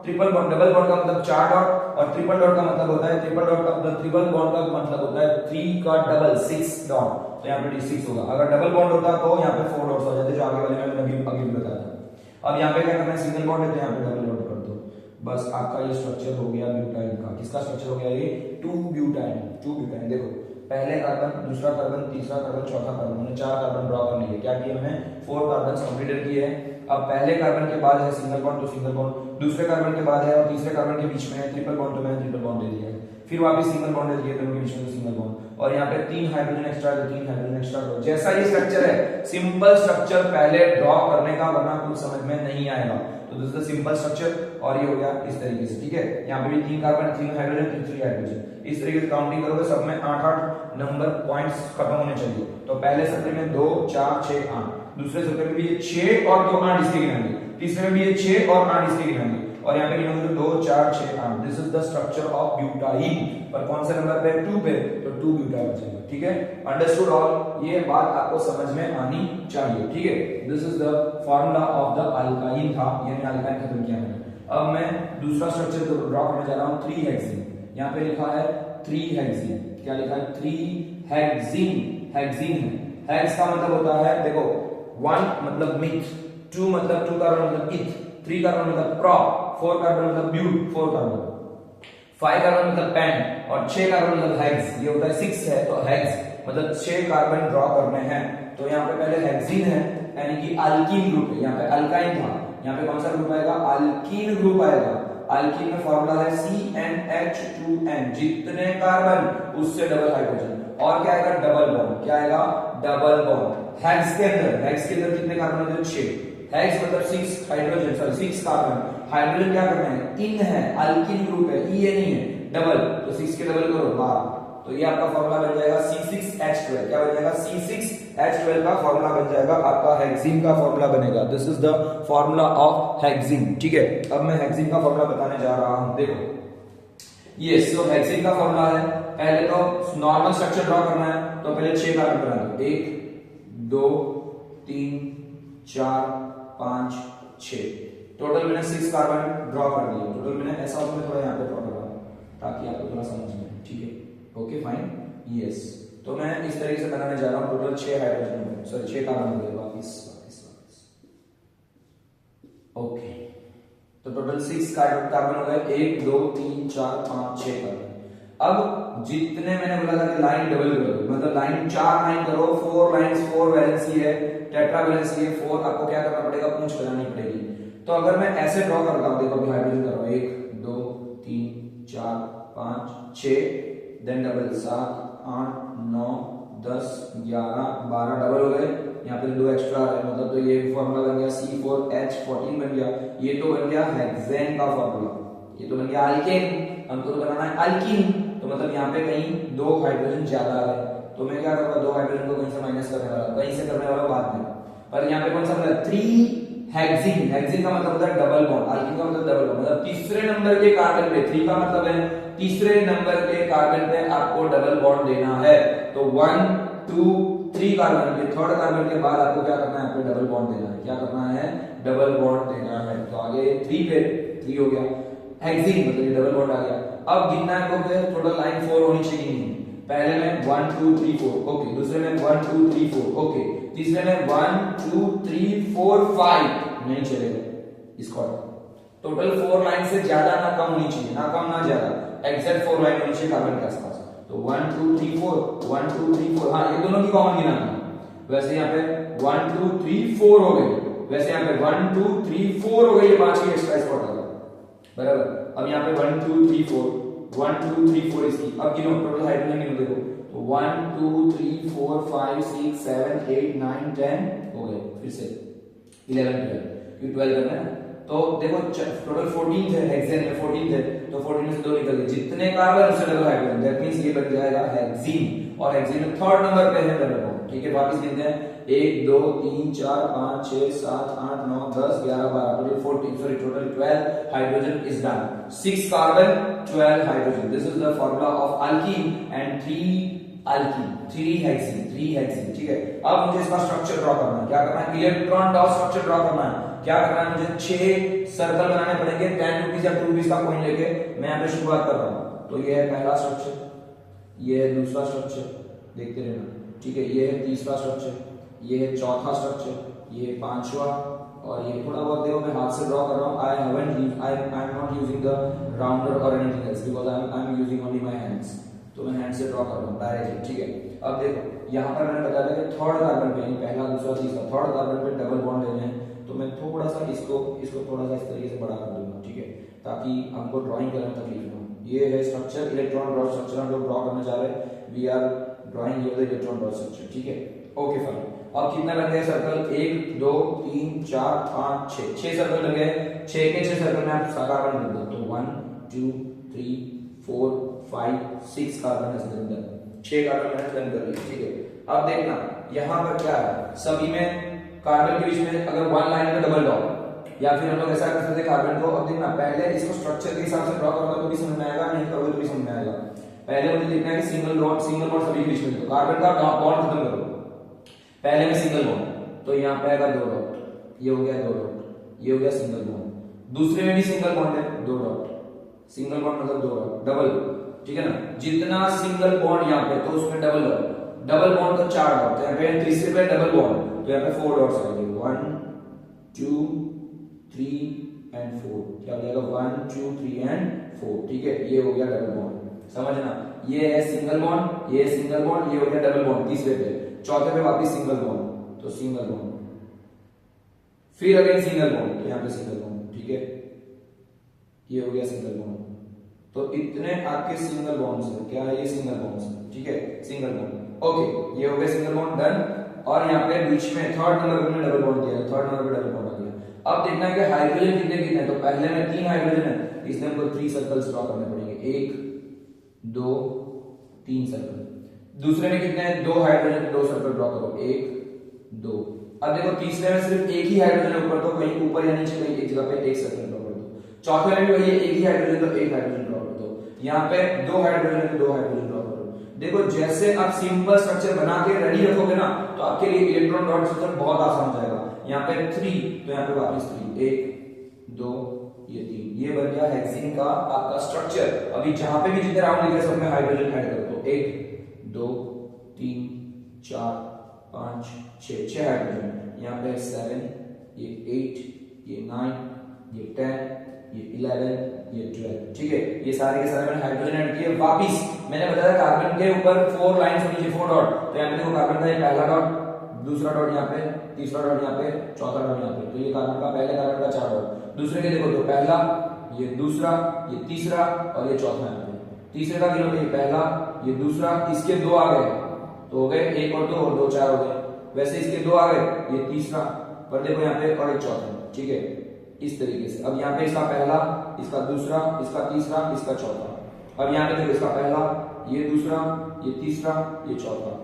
triple bond, double bond का मतलब 4 डॉट, और ट्रिपल डॉट का मतलब होता है, ट्रिपल डॉट का मतलब ट्रिपल बॉन्ड का मतलब होता है 3 का डबल 6 डॉट। तो यहाँ पे 6 होगा। अगर डबल बॉन्ड होता तो यहाँ पे 4 डॉट्स हो जाते, जो आगे वाले में मैंने अभी बताया था। अब यहाँ पे क्या करना है, सिंगल बॉन्ड है तो यहाँ पे डबल बॉन्ड कर दो, बस आपका ये स्ट्रक्चर हो गया ब्यूटाइन का। किसका स्ट्रक्चर हो गया ये, 2 ब्यूटाइन। 2 ब्यूटाइन देखो, पहले कार्बन, दूसरा कार्बन, तीसरा कार्बन, चौथा कार्बन, मैंने 4 कार्बन ड्रॉ कर लिए। क्या किए मैंने, 4 कार्बन कंप्लीटेड किए हैं। अब पहले कार्बन के बाद है सिंगल बॉन्ड तो सिंगल बॉन्ड, दूसरे कार्बन के बाद है और तीसरे कार्बन के बीच में है ट्रिपल बॉन्ड, तो मैंने ट्रिपल बॉन्ड दे दिया है। फिर वापस सिंगल बॉन्ड है, दोनों के बीच में सिंगल बॉन्ड, और यहाँ पे 3 हाइड्रोजन एक्स्ट्रा है, 3 हाइड्रोजन एक्स्ट्रा। जैसा ये स्ट्रक्चर है, सिंपल स्ट्रक्चर पहले ड्रॉ करने का, वरना कुछ समझ में नहीं आएगा। तो this is the simple structure, और ये हो गया इस तरीके से, ठीक है। यहाँ पे भी 3 कार्बन, 3 हाइड्रोजन, 3 हाइड्रोजन, इस तरीके से काउंटिंग करोगे, सब में 8-8 नंबर पॉइंट्स खत्म होने चाहिए। तो पहले सर्कल में 2 4 6 8, दूसरे सर्कल में भी 6 और 2 8 इसके गिनाएंगे, तीसरे में भी ये 6 और 8 इसके गिनाएंगे, और यहाँ पे गिनोगे तो 2 4 6 8। This is the structure of butyne. पर कौन से नंबर पे? 2 पे, तो 2 ब्यूटाइन बचेगा, ठीक है। Understood all? ये बात आपको समझ में आनी चाहिए, ठीक है। This is the formula of the alkyne था, यानी अल्काइन खत्म किया मैंने। अब मैं दूसरा स्ट्रक्चर ड्रॉ करने जा रहा हूं, 3 हेक्सीन। यहाँ पे लिखा है 3 हेक्सीन, क्या लिखा है? 3 हेक्सीन, हेक्सीन है। हेक्स का मतलब होता है, देखो 1 मतलब मिथ, 2 मतलब 2 कार्बन मतलब इथ, 3 कार्बन मतलब प्रॉप, 4 कार्बन मतलब ब्यूट, 4 कार्बन, 5 कार्बन मतलब पेन, और 6 कार्बन मतलब हेक्स। ये होता है 6 है तो हेक्स मतलब 6 कार्बन ड्रॉ करने हैं। तो यहाँ पे पहले हेक्सीन है, यानी कि अल्कीन ग्रुप है। यहाँ पे अल्काइन था, यहाँ पे कौन सा ग्रुप आएगा? अल्कीन ग्रुप आएगा। अल्कीन में फॉर्मूला है CnH2n, जितने कार्बन उससे डबल हाइड्रोजन, और क्या आएगा? Double bond. क्या आएगा? Double bond. हेक्स के अंदर कितने कार्बन होते हैं? 6। हेक्स मतलब 6 हाइड्रोजन, सॉरी 6 कार्बन। हाइड्रोजन क्या करना है? इन है, अल्कीन ग्रुप है, ई नहीं है, डबल, तो 6 के डबल करो 12। तो ये आपका फॉर्मूला बन जाएगा C6H12। क्या बन जाएगा? C6H12 का फॉर्मूला बन जाएगा, आपका हेक्सीन का फॉर्मूला बनेगा। This is the formula of hexene, ठीक है। अब मैं हेक्सीन का फॉर्मूला बताने जा रहा हूं, देखो ये सो हेक्सीन का फॉर्मूला है। पहले तो नॉर्मल स्ट्रक्चर ड्रॉ करना है, तो पहले 6 कार्बन बना दो, 1 2 3 4 5 6। टोटल मैंने 6 कार्बन ड्रॉ कर दिए। टोटल मैंने ऐसा हो, मैं थोड़ा यहाँ पे ड्रॉ कर रहा हूँ ताकि आपको थोड़ा समझ में, ठीक है। Okay fine, yes. तो मैं इस तरीके से बनाने जा रहा हूँ। टोटल 6 हाइड्रोजन, सॉरी 6 कार्बन हो गए। वापस ओके, तो टोटल 6 कार्बन हो गए, 1 2 3 4 5 6 कार्बन। अब जितने मैंने बोला था कि लाइन डबल करो, मतलब लाइन 4 लाइन करो, 4 लाइंस, 4 वैलेंसी है, टेट्रा वैलेंसी है 4, आपको क्या करना पड़ेगा? पूंछ बनानी पड़ेगी। तो अगर मैं ऐसे ड्रॉ करता हूं, देखो अभी हाइड्रोजन कर रहा हूं, 1 2 3 4 5 6, देन डबल 7 8 9 10 11 12 डबल हो गए। यहाँ पे 2 एक्स्ट्रा है, मतलब तो ये फॉर्मूला बन गया C4H14 बन गया। ये तो बन गया हेक्सेन का फॉर्मूला, ये तो बन गया अल्केन। हमको तो बनाना है अल्कीन, तो मतलब यहाँ पे कहीं 2 हाइड्रोजन ज्यादा है, तो मैं क्या करूंगा? 2 हाइड्रोजन को कहीं से माइनस करने वाला, कहीं से करने वाला बाद में। पर यहाँ पे कौन सा मतलब 3 हेक्सीन, हेक्सीन का मतलब होता है डबल बॉन्ड, अल्कीन का मतलब डबल बॉन्ड, मतलब तीसरे नंबर के कार्बन पे, 3 का मतलब है तीसरे नंबर के कार्बन पे आपको डबल बॉन्ड देना है। तो 1 2 3 कार्बन पे, थर्ड कार्बन के बाद आपको क्या करना है? आपको डबल बॉन्ड देना है। क्या करना है? डबल बॉन्ड देना है। तो आगे 3 पे 3 हो गया हेक्सीन, मतलब ये डबल बॉन्ड आ गया। अब गिनना है आपको, टोटल लाइन 4 होनी चाहिए नहीं। पहले में 1 2 3 4, ओके। दूसरे में 1 2 3 4, ओके। तीसरे में 1 2 3 4 5, नहीं चलेगा इसको। टोटल 4 लाइन से ज्यादा ना कम होनी चाहिए, ना कम ना ज्यादा, एग्जैक्ट 4 लाइन होनी चाहिए कार्बन के आसपास। तो 1 2 3 4, 1 2 3 4, हाँ ये दोनों की कॉमन गिनानी है। वैसे यहाँ पे 1 2 3 4 हो गई, वैसे यहाँ पे 1 2 3 4 हो गई, ये 5 की एक्स्ट्रा स्पॉट आ गया, बराबर। अब यहाँ पे 1 2 3 4, 1 2 3 4 इसकी। अब गिनो टोटल हाइड्रोजन गिनो, देखो तो 1 2 3 4 5 6 7 8 9 10 हो गए, फिर से 11 12, क्योंकि 12 करना है। तो देखो टोटल 14 थे, हेक्सेन में 14 थे, तो 14 में से 2 निकल गए, जितने कार्बन उससे डबल हाइड्रोजन, दैट मींस ये बन जाएगा हेक्सीन। और हेक्सीन में थर्ड नंबर पे है डबल बॉन्ड, ठीक है। वापस गिनते हैं, 1 2 3 4 5 6 7 8 9 10 11 12, total 14, sorry total 12 hydrogen is done. 6 carbon 12 hydrogen, this is the formula of alkyne and 3 alkyne, 3 hexene, ठीक है। अब मुझे इसका स्ट्रक्चर ड्रॉ करना है। क्या करना है? इलेक्ट्रॉन डॉट स्ट्रक्चर ड्रॉ करना है। क्या करना है? मुझे 6 सर्कल बनाने पड़ेंगे, 10 रुपीज या 2 रुपीज का कॉइन लेके। मैं यहाँ पे शुरुआत कर रहा हूँ। तो ये है पहला स्ट्रक्चर, ये है दूसरा स्ट्रक्चर, देखते रहना, ठीक है। ये है तीसरा स्ट्रक्चर, ये है चौथा स्ट्रक्चर, ये है पांचवा, और ये थोड़ा बहुत देखो मैं हाथ से ड्रॉ कर रहा हूँ। I am not using the rounder और anything else because I am using only my hands. तो मैं हैंड से ड्रॉ कर रहा हूँ डायरेक्टली, ठीक है। अब देखो यहाँ पर मैंने बताया था कि थर्ड कार्बन पे, पहला दूसरा तीसरा, थर्ड कार्बन पे डबल बॉन्ड लेने हैं। तो मैं थोड़ा सा इसको थोड़ा सा इस तरीके से बड़ा कर दूंगा, ठीक है, ताकि हमको ड्राइंग करने में तकलीफ ना हो। ये है स्ट्रक्चर, इलेक्ट्रॉन डॉट स्ट्रक्चर हम लोग ड्रॉ करने जा रहे हैं। We are drawing here the electron dot structure, ठीक है। Okay fine. अब कितना बन गए सर्कल, 1 2 3 4 5 6 सर्कल बन गए। 6 के 6 सर्कल में आप कार्बन लिख दो, तो 1 2 3 4 5 6 कार्बन है अंदर, 6 कार्बन मैंने डन कर लिए, ठीक है। अब देखना यहाँ पर क्या है, सभी में कार्बन के बीच में अगर वन लाइन में डबल डॉट, या फिर हम लोग ऐसा कर सकते हैं कार्बन को। अब देखना पहले इसको स्ट्रक्चर के हिसाब से ड्रॉ करोगे तो भी समझ में आएगा, नहीं करोगे तो भी समझ में आएगा। पहले मुझे देखना है कि सिंगल बॉन्ड सभी के बीच में, तो कार्बन का बॉन्ड खत्म करो। पहले में सिंगल बॉन्ड, तो यहाँ पे आएगा 2 डॉट, ये हो गया 2 डॉट, ये हो गया सिंगल बॉन्ड। दूसरे में भी सिंगल बॉन्ड है, 2 डॉट, सिंगल बॉन्ड मतलब 2 डॉट, डबल, ठीक है ना। जितना सिंगल बॉन्ड यहाँ पे तो उसमें डबल डॉट, डबल बॉन्ड तो 4 डॉट, तो यहाँ पे तीसरे पे डबल बॉन्ड, तो यहाँ पे 4 डॉट्स आएंगे, 1 2 3 एंड 4, क्या हो जाएगा 1 2 3 एंड 4, ठीक है। ये हो गया डबल बॉन्ड, समझना। ये है सिंगल बॉन्ड, ये सिंगल बॉन्ड, ये हो गया डबल बॉन्ड तीसरे पे। चौथे पे वापस सिंगल बॉन्ड, तो सिंगल बॉन्ड, फिर अगेन सिंगल बॉन्ड, तो यहाँ पे सिंगल बॉन्ड, ठीक है। ये हो गया सिंगल बॉन्ड। तो इतने आपके सिंगल बॉन्ड्स हैं, क्या है ये सिंगल बॉन्ड्स हैं, ठीक है, सिंगल बॉन्ड। ओके, ये हो गया सिंगल बॉन्ड डन। और यहाँ पे बीच में थर्ड नंबर पे डबल बॉन्ड दिया है, थर्ड नंबर पे डबल बॉन्ड आ गया। अब देखना है कि हाइड्रोजन कितने कितने हैं, तो पहले में 3 हाइड्रोजन है, इसमें हमको 3 सर्कल्स ड्रॉ करने पड़ेंगे, 1 2 3 सर्कल। दूसरे में कितने हैं, 2 हाइड्रोजन, 2 सर्कल ड्रॉ करो, 1 2। अब देखो तीसरे में सिर्फ एक ही हाइड्रोजन है ऊपर, तो कहीं ऊपर या नीचे कहीं एक जगह पे एक सर्कल ड्रॉ कर दो। चौथे में भी वही एक ही हाइड्रोजन, तो एक हाइड्रोजन ड्रॉ कर दो। यहाँ पे 2 हाइड्रोजन है, तो 2 हाइड्रोजन ड्रॉ करो। देखो जैसे आप सिंपल स्ट्रक्चर बना के रेडी रखोगे ना, तो आपके लिए इलेक्ट्रॉन डॉट स्ट्रक्चर बहुत आसान हो जाएगा। यहाँ पे 3, तो यहाँ पे वापस 3, 1 2 ये 3, ये बन गया हेक्सेन का आपका स्ट्रक्चर। अभी जहां पे भी जितने राउंड लिखे सब में हाइड्रोजन ऐड कर दो, 1 2 3 4 5 6 हाइड्रोजन। यहाँ पे 7, ये 8, ये 9, ये 10, ये 11, ये 12, ठीक है। ये सारे के सारे मैंने हाइड्रोजन ऐड किए। वापिस मैंने बताया कार्बन के ऊपर 4 लाइंस होनी चाहिए, 4 डॉट, तो यहाँ पे देखो कार्बन का ये पहला डॉट, दूसरा डॉट यहाँ पे, तीसरा डॉट यहाँ पे, चौथा डॉट यहाँ पे, तो ये कार्बन का पहले कार्बन का 4 डॉट। दूसरे के देखो तो पहला, ये दूसरा, ये तीसरा और ये चौथा यहाँ पे। तीसरे का गिनो, ये पहला, ये दूसरा, इसके 2 आ गए तो हो गए 1 और 2 और 2 4 हो गए। वैसे इसके 2 आ गए, ये तीसरा, पर देखो यहाँ पे और एक चौथा, ठीक है, इस तरीके से। अब यहाँ पे इसका पहला, इसका दूसरा, इसका तीसरा, इसका चौथा। अब यहाँ पे देखो इसका पहला, ये दूसरा, ये तीसरा, ये चौथा।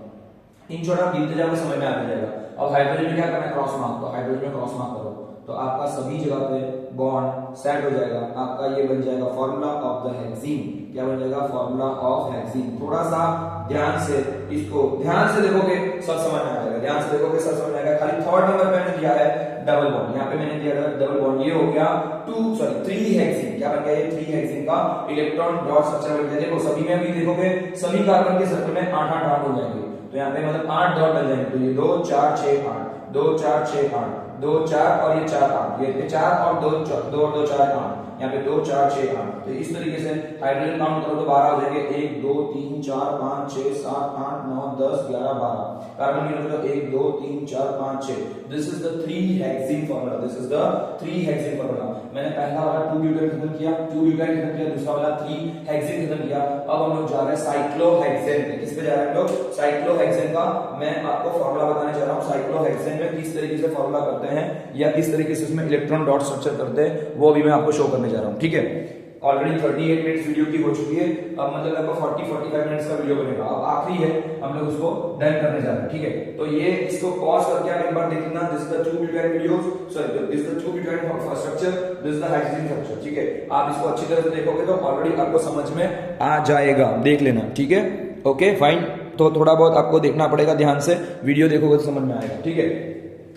इन छोटा गिनते जाओगे समझ में आ जाएगा। अब हाइड्रोजन में क्या करना है, क्रॉस मार्क, तो हाइड्रोजन में क्रॉस मार्क करो, तो आपका सभी जगह पे बॉन्ड सेट हो जाएगा। आपका ये बन जाएगा फॉर्मूला ऑफ द हेक्सेन। क्या बन जाएगा, फॉर्मूला ऑफ हेक्सेन। थोड़ा सा ध्यान से इसको ध्यान से देखोगे सब समझ में आ जाएगा, ध्यान से देखोगे सब समझ में आएगा। खाली थर्ड नंबर पे मैंने दिया है डबल बॉन्ड, यहाँ पे मैंने दिया डबल बॉन्ड, ये हो गया 3 हेक्सेन। क्या बन गया ये 3 हेक्सेन का इलेक्ट्रॉन डॉट स्ट्रक्चर बन गया। देखो सभी में भी देखोगे सभी कार्बन के सर्कल में 8 8 हो जाएंगे, तो यहाँ पे मतलब 8 डॉट बन जाएंगे। तो ये 2 4 6 8, 2 4 6 8, 2 4 और ये 4 8, ये 4 और 2 2 4 8, यहाँ पे 2 4 6 8। तो इस तरीके से हाइड्रोजन काउंट करो तो 12 हो जाएंगे, 1 2 3 4 5 6 7 8 9 10 11 12। कार्बन की number 1 2 3 4 5 6। This is the 3 hexane formula, this is the 3 hexane formula. मैंने पहला वाला 2 ब्यूटेन खत्म किया, 2 ब्यूटेन खत्म किया, दूसरा वाला 3 हेक्सेन खत्म किया। अब हम लोग जा रहे हैं साइक्लोहेक्सेन पे। किस पे जा रहे हैं हम लोग, साइक्लोहेक्सेन का मैं आपको फार्मूला बताने जा रहा हूं। साइक्लोहेक्सेन में किस तरीके से फार्मूला करते हैं या किस तरीके से इसमें इलेक्ट्रॉन डॉट स्ट्रक्चर करते हैं, वो भी मैं आपको शो करने जा रहा हूं, ठीक है। ऑलरेडी 38 मिनट्स वीडियो की हो चुकी है, अब मतलब लगभग 40-45 मिनट्स का वीडियो बनेगा। अब आखिरी है, हम लोग उसको डन करने जा रहे हैं, ठीक है। तो ये इसको पॉज करके आप एक बार देख लेना। This is the 2 butane videos, sorry this is the 2 butane structure, this is the hexane structure, ठीक है। आप इसको अच्छी तरह से देखोगे तो ऑलरेडी आपको समझ में आ जाएगा, देख लेना, ठीक है। ओके फाइन, तो थोड़ा बहुत आपको देखना पड़ेगा, ध्यान से वीडियो देखोगे तो समझ में आएगा, ठीक है।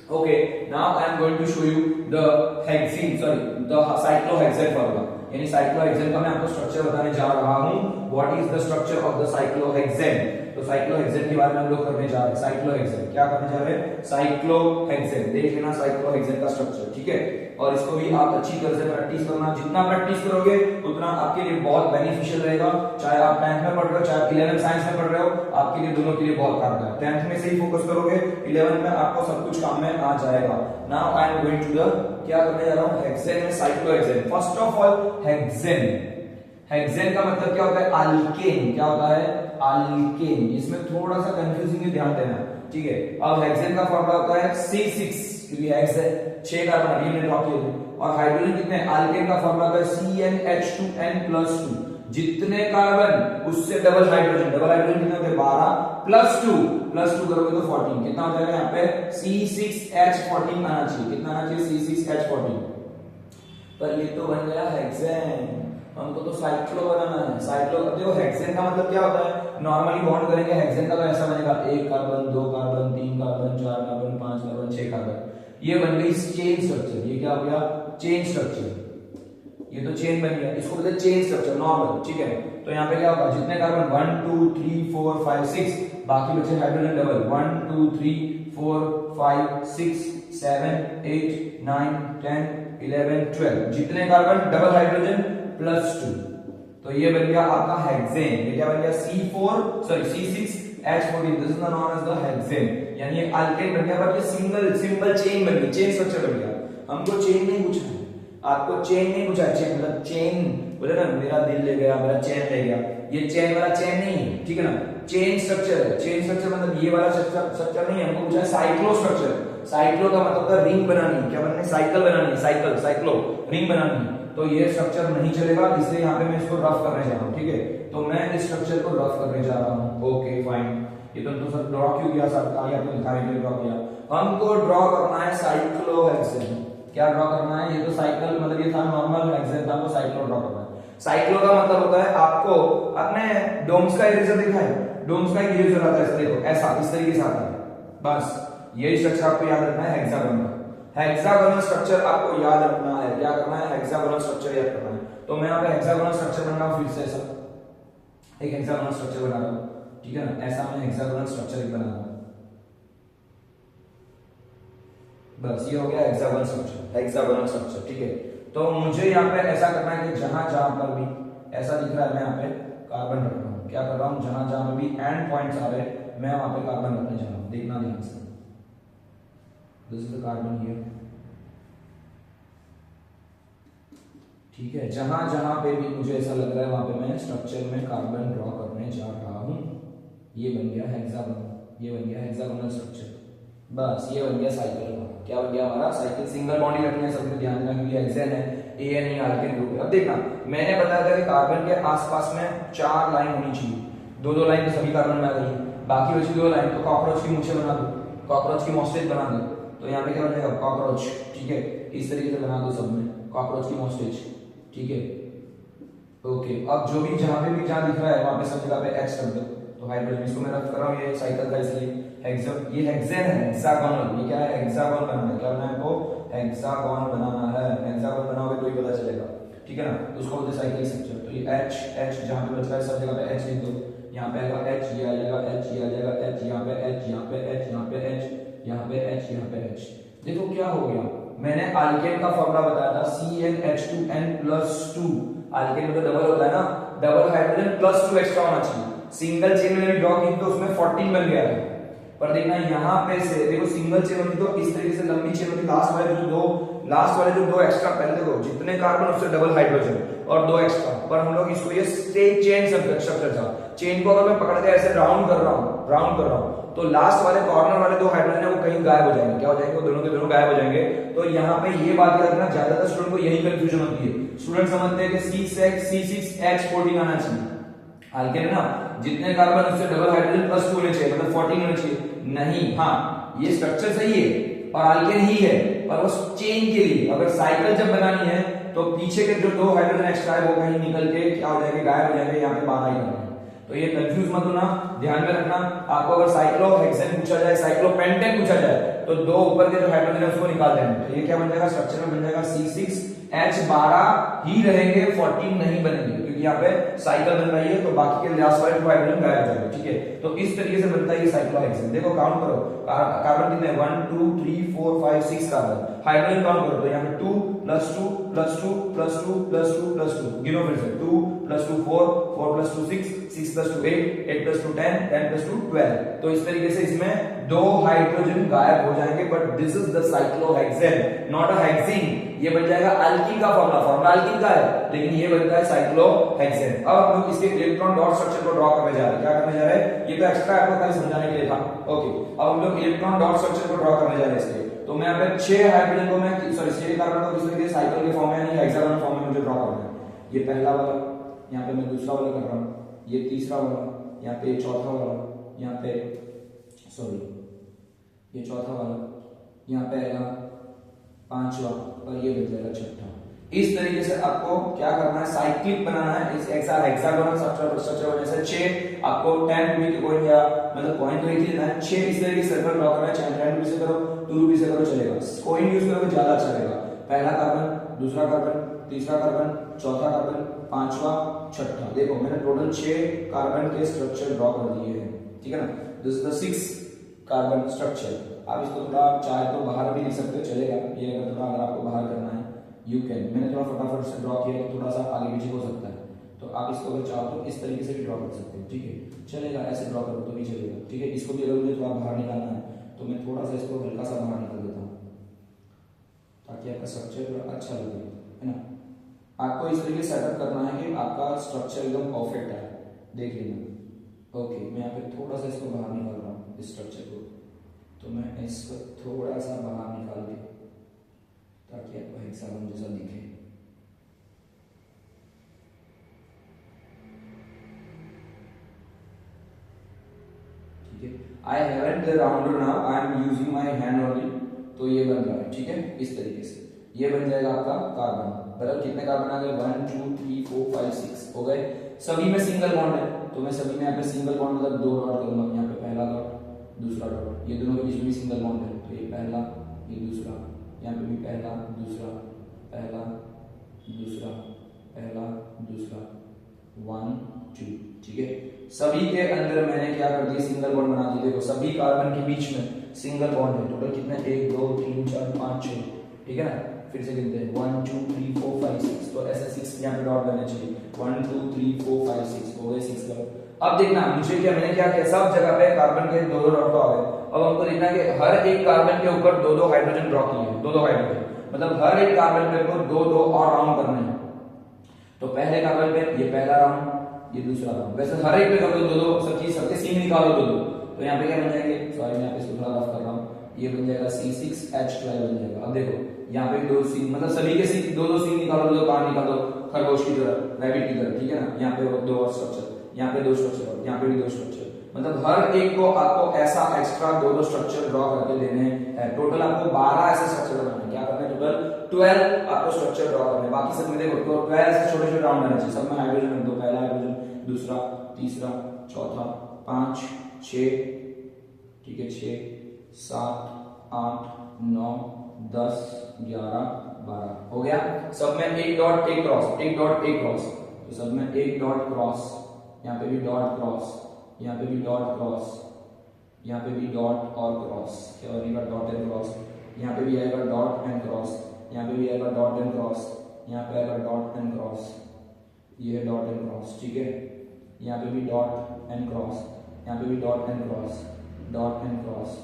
Okay, now I am going to show you the hexene, sorry, the cyclohexane formula. यानी साइक्लोहेक्सेन का मैं आपको स्ट्रक्चर बताने जा रहा हूं। What is the structure of the cyclohexane, तो साइक्लोहेक्सेन के बारे में हम लोग करने जा रहे हैं। साइक्लोहेक्सेन क्या करने जा रहे हैं, साइक्लोहेक्सेन देख लेना, साइक्लोहेक्सेन का स्ट्रक्चर, ठीक है। और इसको भी आप अच्छी तरह से प्रैक्टिस करना, जितना प्रैक्टिस करोगे उतना आपके लिए बहुत बेनिफिशियल रहेगा। चाहे आप 10th में पढ़ रहे हो, चाहे 11th साइंस में पढ़ रहे हो, आपके लिए दोनों के लिए बहुत कारगर है। 10th में से ही फोकस करोगे, 11th में आपको सब कुछ काम में आ जाएगा। Now I am going to the, क्या करने जा रहा हूं, हेक्सेन में cyclohexane. First of all hexane, hexane का मतलब क्या होता है? अल्केन। क्या होता है? अल्केन। इसमें थोड़ा सा कंफ्यूजिंग है, ध्यान देना, ठीक है। अब हेक्सेन का फॉर्मूला होता है C6, क्योंकि हेक्स है 6 कार्बन अभी मैंने ड्रॉ किए थे, और हाइड्रोजन कितने? अल्केन का फॉर्मूला होता है CnH2n+2। जितने कार्बन उससे डबल हाइड्रोजन कितने होते हैं? 12 +2 करोगे तो 14। कितना हो जाएगा यहाँ पे? C6H14 आना चाहिए। कितना आना चाहिए? C6H14। पर ये तो बन गया हेक्सेन, हमको तो साइक्लो बनाना है। साइक्लो, देखो हेक्सेन का मतलब क्या होता है? नॉर्मली बॉन्ड करेंगे हेक्सेन का तो ऐसा बनेगा, 1 carbon 2 carbon 3 carbon 4 carbon 5 carbon 6 carbon. ये बन गई चेन स्ट्रक्चर। ये क्या हो गया? Chain structure. ये तो चेन बन गया, इसको बोलते हैं चेन स्ट्रक्चर, नॉर्मल, ठीक है। तो यहाँ पे क्या होगा? जितने कार्बन 1 2 3 4 5 6, बाकी बचे हाइड्रोजन डबल 1 2 3 4 5 6 7 8 9 10 11 12, जितने कार्बन डबल हाइड्रोजन +2। तो ये बन गया आपका हेक्सेन। ये क्या बन गया? C6H14। This is known as the hexane, यानी ये अल्केन बन गया। बट ये सिंपल चेन बन गई, चेन स्ट्रक्चर बन गया। हमको चेन नहीं पूछना है, आपको चेन नहीं पूछा। चेन मतलब चेन बोले ना, मेरा दिल ले गया, मेरा चेन ले गया, ये चेन वाला चेन नहीं है, ठीक है ना। चेन स्ट्रक्चर है। चेन स्ट्रक्चर मतलब ये वाला स्ट्रक्चर नहीं है, हमको पूछा है साइक्लो स्ट्रक्चर। साइक्लो का मतलब होता है रिंग बनानी। क्या बनानी? साइकिल बनानी, साइक्लो रिंग बनानी। तो ये स्ट्रक्चर नहीं चलेगा, इसलिए यहाँ पे मैं इसको रफ करने जा रहा हूँ, ठीक है। तो मैं इस स्ट्रक्चर को रफ करने जा रहा हूँ। Okay fine. ये तो सर ड्रॉ क्यों किया? सर आपको दिखाने के लिए ड्रॉ किया। हमको ड्रॉ करना है साइक्लोहेक्सेन। क्या ड्रॉ करना है? ये तो साइकिल मतलब ये था नॉर्मल हेक्सेन था, तो साइक्लो ड्रॉ करना है। साइक्लो का मतलब होता है, आपको अपने डोम्स का इरेजर दिखा है? डोम्स का इरेजर आता है, देखो ऐसा, इस तरीके से आता है। बस यही स्ट्रक्चर आपको याद रखना है, हेक्सागोन का। हेक्सागोनल स्ट्रक्चर आपको याद रखना है। क्या करना है? हेक्सागोनल स्ट्रक्चर याद करना है। तो मैं यहाँ पे हेक्सागोनल स्ट्रक्चर बना रहा हूँ, फिर से ऐसा एक हेक्सागोनल स्ट्रक्चर बना रहा हूँ, ठीक है ना। ऐसा मैं हेक्सागोनल स्ट्रक्चर बना रहा हूँ। बस ये हो गया हेक्सागोनल स्ट्रक्चर, ठीक है। तो मुझे यहाँ पे ऐसा करना है कि जहां जहां पर भी ऐसा दिख रहा है, मैं यहाँ पे कार्बन रख रहा हूँ। क्या कर रहा हूँ? जहां जहां पे भी एंड पॉइंट्स आ रहे हैं, मैं वहां पे कार्बन रखने जा रहा हूँ। देखना ध्यान से, this is the carbon here, ठीक है। जहां जहां पे भी मुझे ऐसा लग रहा है, वहां पे मैं स्ट्रक्चर में कार्बन ड्रॉ करने जा रहा हूँ। ये बन गया हेक्सागोन, ये बन गया हेक्सागोनल स्ट्रक्चर। बस ये बन गया साइकिल। क्या बन गया हमारा? साइकिल। सिंगल बॉन्ड ही रखनी है, सबको ध्यान देना, क्योंकि हेक्सेन है, एन ही अल्केन ग्रुप है। अब देखना, मैंने बताया था कि कार्बन के आसपास में 4 लाइन होनी चाहिए। 2-2 लाइन तो सभी कार्बन में आ गई, बाकी बची 2 लाइन तो कॉकरोच की मूछें बना दो, कॉकरोच की मॉस्टेज बना दो। तो यहाँ पे क्या बनेगा? कॉकरोच, ठीक है। इस तरीके से बना दो सब में, कॉकरोच की मॉस्टेज, ठीक है। ओके, अब जो भी जहां पे भी जहां दिख रहा है, वहां पे सब जगह पे एच कर दो। तो हाइड्रोजन, इसको मैं रख कर रहा हूँ, ये साइकिल का, इसलिए ये हेक्सेन है, हेक्सागोनल। ये क्या है? हेक्सागोन बनाना है। क्या बनाना है? आपको हेक्सागोन बनाना है। हेक्सागोन बनाओगे तो ही पता चलेगा, ठीक है ना। तो उसको बोलते हैं साइक्लिक स्ट्रक्चर। तो ये एच जहां पे बच रहा है, सब जगह पे एच लिख दो। यहाँ पे आएगा एच, ये आ जाएगा एच, ये आ जाएगा एच, यहाँ पे एच, यहाँ पे एच, यहाँ पे एच, यहाँ पे एच, यहाँ पे एच। देखो क्या हो गया, मैंने अल्केन का फॉर्मूला बताया था CnH2n+2। अल्केन में तो डबल होता है ना, डबल हाइड्रोजन +2 एक्स्ट्रा होना चाहिए। सिंगल चेन में ड्रॉ की तो उसमें 14 बन गया है। पर देखना यहाँ पे से, देखो सिंगल चेन होती तो इस तरीके से लंबी चेन होती, लास्ट वाले जो दो एक्स्ट्रा, पहले देखो जितने कार्बन उससे डबल हाइड्रोजन और 2 एक्स्ट्रा। पर हम लोग इसको ये चेन स्ट्रक्चर था। चेन को अगर मैं पकड़ के ऐसे राउंड कर रहा हूँ तो लास्ट वाले कॉर्नर वाले 2 हाइड्रोजन है वो कहीं गायब हो जाएंगे। क्या हो जाएंगे? वो दोनों के दोनों गायब हो जाएंगे। तो यहाँ पे ये बात याद रखना, ज्यादातर स्टूडेंट को यही कंफ्यूजन होती है। स्टूडेंट समझते हैं कि C6H14 आना चाहिए, अल्केन है ना, जितने कार्बन उससे डबल हाइड्रोजन +2 होने चाहिए, मतलब 14 होने चाहिए। नहीं, हाँ ये स्ट्रक्चर सही है और अल्केन ही है, पर वो चेन के लिए अगर साइकिल जब बनानी है तो पीछे के जो 2 हाइड्रोजन एक्स्ट्रा है वो कहीं निकल के क्या हो जाएंगे? गायब हो जाएंगे, यहाँ पे बाहर ही करना है। तो ये कंफ्यूज मत होना, ध्यान में रखना। आपको अगर साइक्लोहेक्सेन पूछा जाए, साइक्लोपेंटेन पूछा जाए, तो 2 ऊपर के जो हाइड्रोजन है उसको निकाल देंगे। तो ये क्या बन जाएगा? स्ट्रक्चर में बन जाएगा C6H12 ही रहेंगे, 14 नहीं बनेंगे, क्योंकि यहाँ पे साइकिल बन रही है तो बाकी के लास्ट वाले 2 हाइड्रोजन गायब हो जाएंगे, ठीक है। तो इस तरीके से बनता है ये साइक्लोहेक्सेन। देखो काउंट करो, कार्बन कितने? 1 2 3 4 5 6 कार्बन। हाइड्रोजन काउंट करो तो यहाँ पे 2 + 2 + 2 + 2 + 2 + 2, गिनो फिर से, 2 + 2 4 4 + 2 6 6 + 2 8 8 + 2 10 10 + 2 12। तो इस तरीके से इसमें 2 हाइड्रोजन गायब हो जाएंगे। But this is the cyclohexane, not a hexene. ये बन जाएगा अल्कीन का फॉर्मूला अल्कीन का है, लेकिन ये बनता है साइक्लो साइक्लोहेक्सेन। अब हम लोग इसके इलेक्ट्रॉन डॉट स्ट्रक्चर को ड्रॉ करने जा रहे हैं। क्या करने जा रहे हैं? ये तो एक्स्ट्रा आपको खाली समझाने के लिए था। ओके, अब हम लोग इलेक्ट्रॉन डॉट स्ट्रक्चर को ड्रॉ करने जा रहे हैं इसके। तो मैं यहाँ पे 6 हाइड्रोजन को मैं सॉरी 6 कार्बन को किस तरीके से साइकिल के फॉर्म में यानी हेक्सागोनल फॉर्म में मुझे ड्रॉ करना है। ये पहला वाला, यहाँ पे मैं दूसरा वाला कर रहा हूँ, ये तीसरा वाला, यहाँ पे चौथा वाला, यहाँ पे सॉरी ये चौथा वाला, यहाँ पे आएगा पांचवा और ये बन जाएगा छठा। इस तरीके से आपको क्या करना है? साइक्लिक बनाना है। इस हेक्सागोनल स्ट्रक्चर वजह से 6 आपको 10 रुपए के कॉइन या मतलब कॉइन तो एक ही लेना है। 6 इस तरीके से सर्कल ड्रॉ करना है, चाहे 10 रुपए से करो 2 रुपए से करो चलेगा। कॉइन यूज करोगे ज्यादा अच्छा रहेगा। पहला कार्बन, दूसरा कार्बन, तीसरा कार्बन, चौथा कार्बन, पांचवा, छठा। देखो मैंने टोटल 6 कार्बन के स्ट्रक्चर ड्रॉ कर दिए हैं, ठीक है ना। This is the 6 carbon structure. आप इसको थोड़ा चाहे तो बाहर भी लिख सकते हो चलेगा, ये अगर थोड़ा अगर आपको बाहर करना है यू कैन। मैंने थोड़ा फटाफट से ड्रॉ किया तो थोड़ा सा आगे पीछे हो सकता है, तो आप इसको अगर चाहो तो इस तरीके से भी ड्रॉ कर सकते हो, ठीक है चलेगा। ऐसे ड्रॉ करो तो भी चलेगा, ठीक है। इसको भी अगर मुझे थोड़ा बाहर निकालना है तो मैं थोड़ा सा इसको हल्का सा बाहर निकाल देता हूँ ताकि आपका स्ट्रक्चर अच्छा लगे, है ना। आपको इस तरीके से सेटअप करना है कि आपका स्ट्रक्चर एकदम परफेक्ट है, देख लेना। ओके, मैं यहाँ पे थोड़ा सा इसको बाहर निकाल रहा हूँ इस स्ट्रक्चर को, तो मैं इसको थोड़ा सा बाहर निकाल के ताकि आपको हेक्सागोन जैसा दिखे। ठीक है, I haven't the rounder now, I am using my hand only. तो ये बन रहा है, ठीक है। इस तरीके से ये बन जाएगा आपका कार्बन। बराबर कितने कार्बन आ गए? 1 2 3 4 5 6 हो गए। सभी में सिंगल बॉन्ड है तो मैं सभी में यहाँ पे सिंगल बॉन्ड मतलब 2 डॉट करूंगा। यहाँ पे पहला डॉट, दूसरा डॉट, ये दोनों के बीच में भी सिंगल बॉन्ड है तो ये पहला, ये दूसरा, यहाँ पे भी पहला दूसरा, पहला दूसरा, पहला दूसरा, 1 2, ठीक है। सभी के अंदर मैंने क्या कर दिया? सिंगल बॉन्ड बना दिए। देखो सभी कार्बन के बीच में सिंगल बॉन्ड है। टोटल कितने? 1 2 3 4 5 6, ठीक है ना। फिर से गिनते हैं 1 2 3 4 5 6, तो ऐसे 6 यहाँ पे डॉट बनने चाहिए। 1 2 3 4 5 6 हो गए 6 डॉट। अब देखना मुझे क्या मैंने क्या किया, सब जगह पे कार्बन के 2 डॉट तो आ गए। अब हमको देखना कि हर एक कार्बन के ऊपर 2 हाइड्रोजन ड्रॉ किए हैं, 2 हाइड्रोजन, मतलब हर एक कार्बन पे को 2 और राउंड करने हैं। तो पहले कार्बन पे ये पहला राउंड, ये दूसरा राउंड, वैसे हर एक पे कर दो 2 सब चीज सबके सीन निकालो 2। तो यहाँ पे क्या बन जाएंगे? सॉरी मैं यहाँ पे इसको थोड़ा रफ कर रहा हूँ, ये बन जाएगा C6H12 बन जाएगा। अब देखो यहाँ पे 2 सीन मतलब सभी के सीन 2 सीन निकालो, 2 बाहर निकालो खरगोश की तरह, रैबिट की तरह, ठीक है ना। यहाँ पे 2 और स्ट्रक्चर, यहाँ पे 2 स्ट्रक्चर, यहाँ पे भी 2 स्ट्रक्चर, मतलब हर एक को आपको ऐसा एक्स्ट्रा 2 स्ट्रक्चर ड्रॉ करके देने हैं। टोटल आपको 12 ऐसे स्ट्रक्चर बनाने हैं। क्या करना है? टोटल 12 आपको स्ट्रक्चर ड्रॉ करने हैं। बाकी सब में देखो तो 12 ऐसे छोटे छोटे राउंड रहने चाहिए। सब में हाइड्रोजन रख दो, पहला हाइड्रोजन, दूसरा, तीसरा, चौथा, 5 6, ठीक है 6 7 8 9 10 11 12 हो गया। सब में एक डॉट एक क्रॉस, एक डॉट एक क्रॉस, तो सब में एक डॉट क्रॉस, यहाँ पे भी डॉट क्रॉस, यहाँ पे भी डॉट क्रॉस, यहाँ पे भी डॉट और क्रॉस, क्या बनेगा? Dot and cross. यहाँ पे भी आएगा डॉट एंड क्रॉस, यहाँ पे भी आएगा डॉट एंड क्रॉस, यहाँ पे आएगा डॉट एंड क्रॉस, ये है डॉट एंड क्रॉस, ठीक है। यहाँ पे भी डॉट एंड क्रॉस, यहाँ पे भी dot and cross, dot and cross,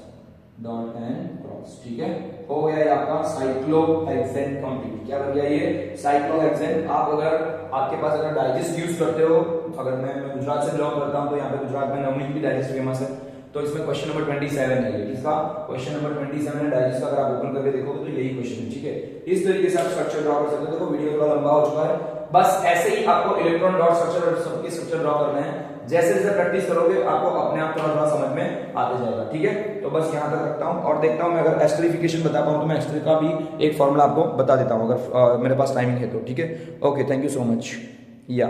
dot and cross, ठीक है। हो गया ये आपका साइक्लोहेक्सेन कंप्लीट। क्या बन गया ये? साइक्लोहेक्सेन। आप अगर आपके पास अगर डाइजेस्ट यूज करते हो, अगर मैं गुजरात से बिलोंग करता हूं तो यहाँ पे गुजरात में नवनीत की डाइजेस्ट फेमस है, तो इसमें क्वेश्चन नंबर 27 है। किसका क्वेश्चन नंबर 27 है डाइजेस्ट का। अगर आप ओपन करके देखोगे तो यही क्वेश्चन है, ठीक है। इस तरीके से आप स्ट्रक्चर ड्रॉ कर सकते हो। देखो वीडियो थोड़ा लंबा हो चुका है, बस ऐसे ही आपको इलेक्ट्रॉन डॉट स्ट्रक्चर और सबके स्ट्रक्चर ड्रॉ करने हैं। जैसे जैसे प्रैक्टिस करोगे आपको अपने आप थोड़ा समझ में आते जाएगा, ठीक है। तो बस यहाँ तक रखता हूँ और देखता हूँ मैं अगर एस्टरिफिकेशन बता पाऊँ तो मैं एस्टर का भी एक फॉर्मूला आपको बता देता हूँ अगर मेरे पास टाइमिंग है तो, ठीक है। Okay, thank you so much. या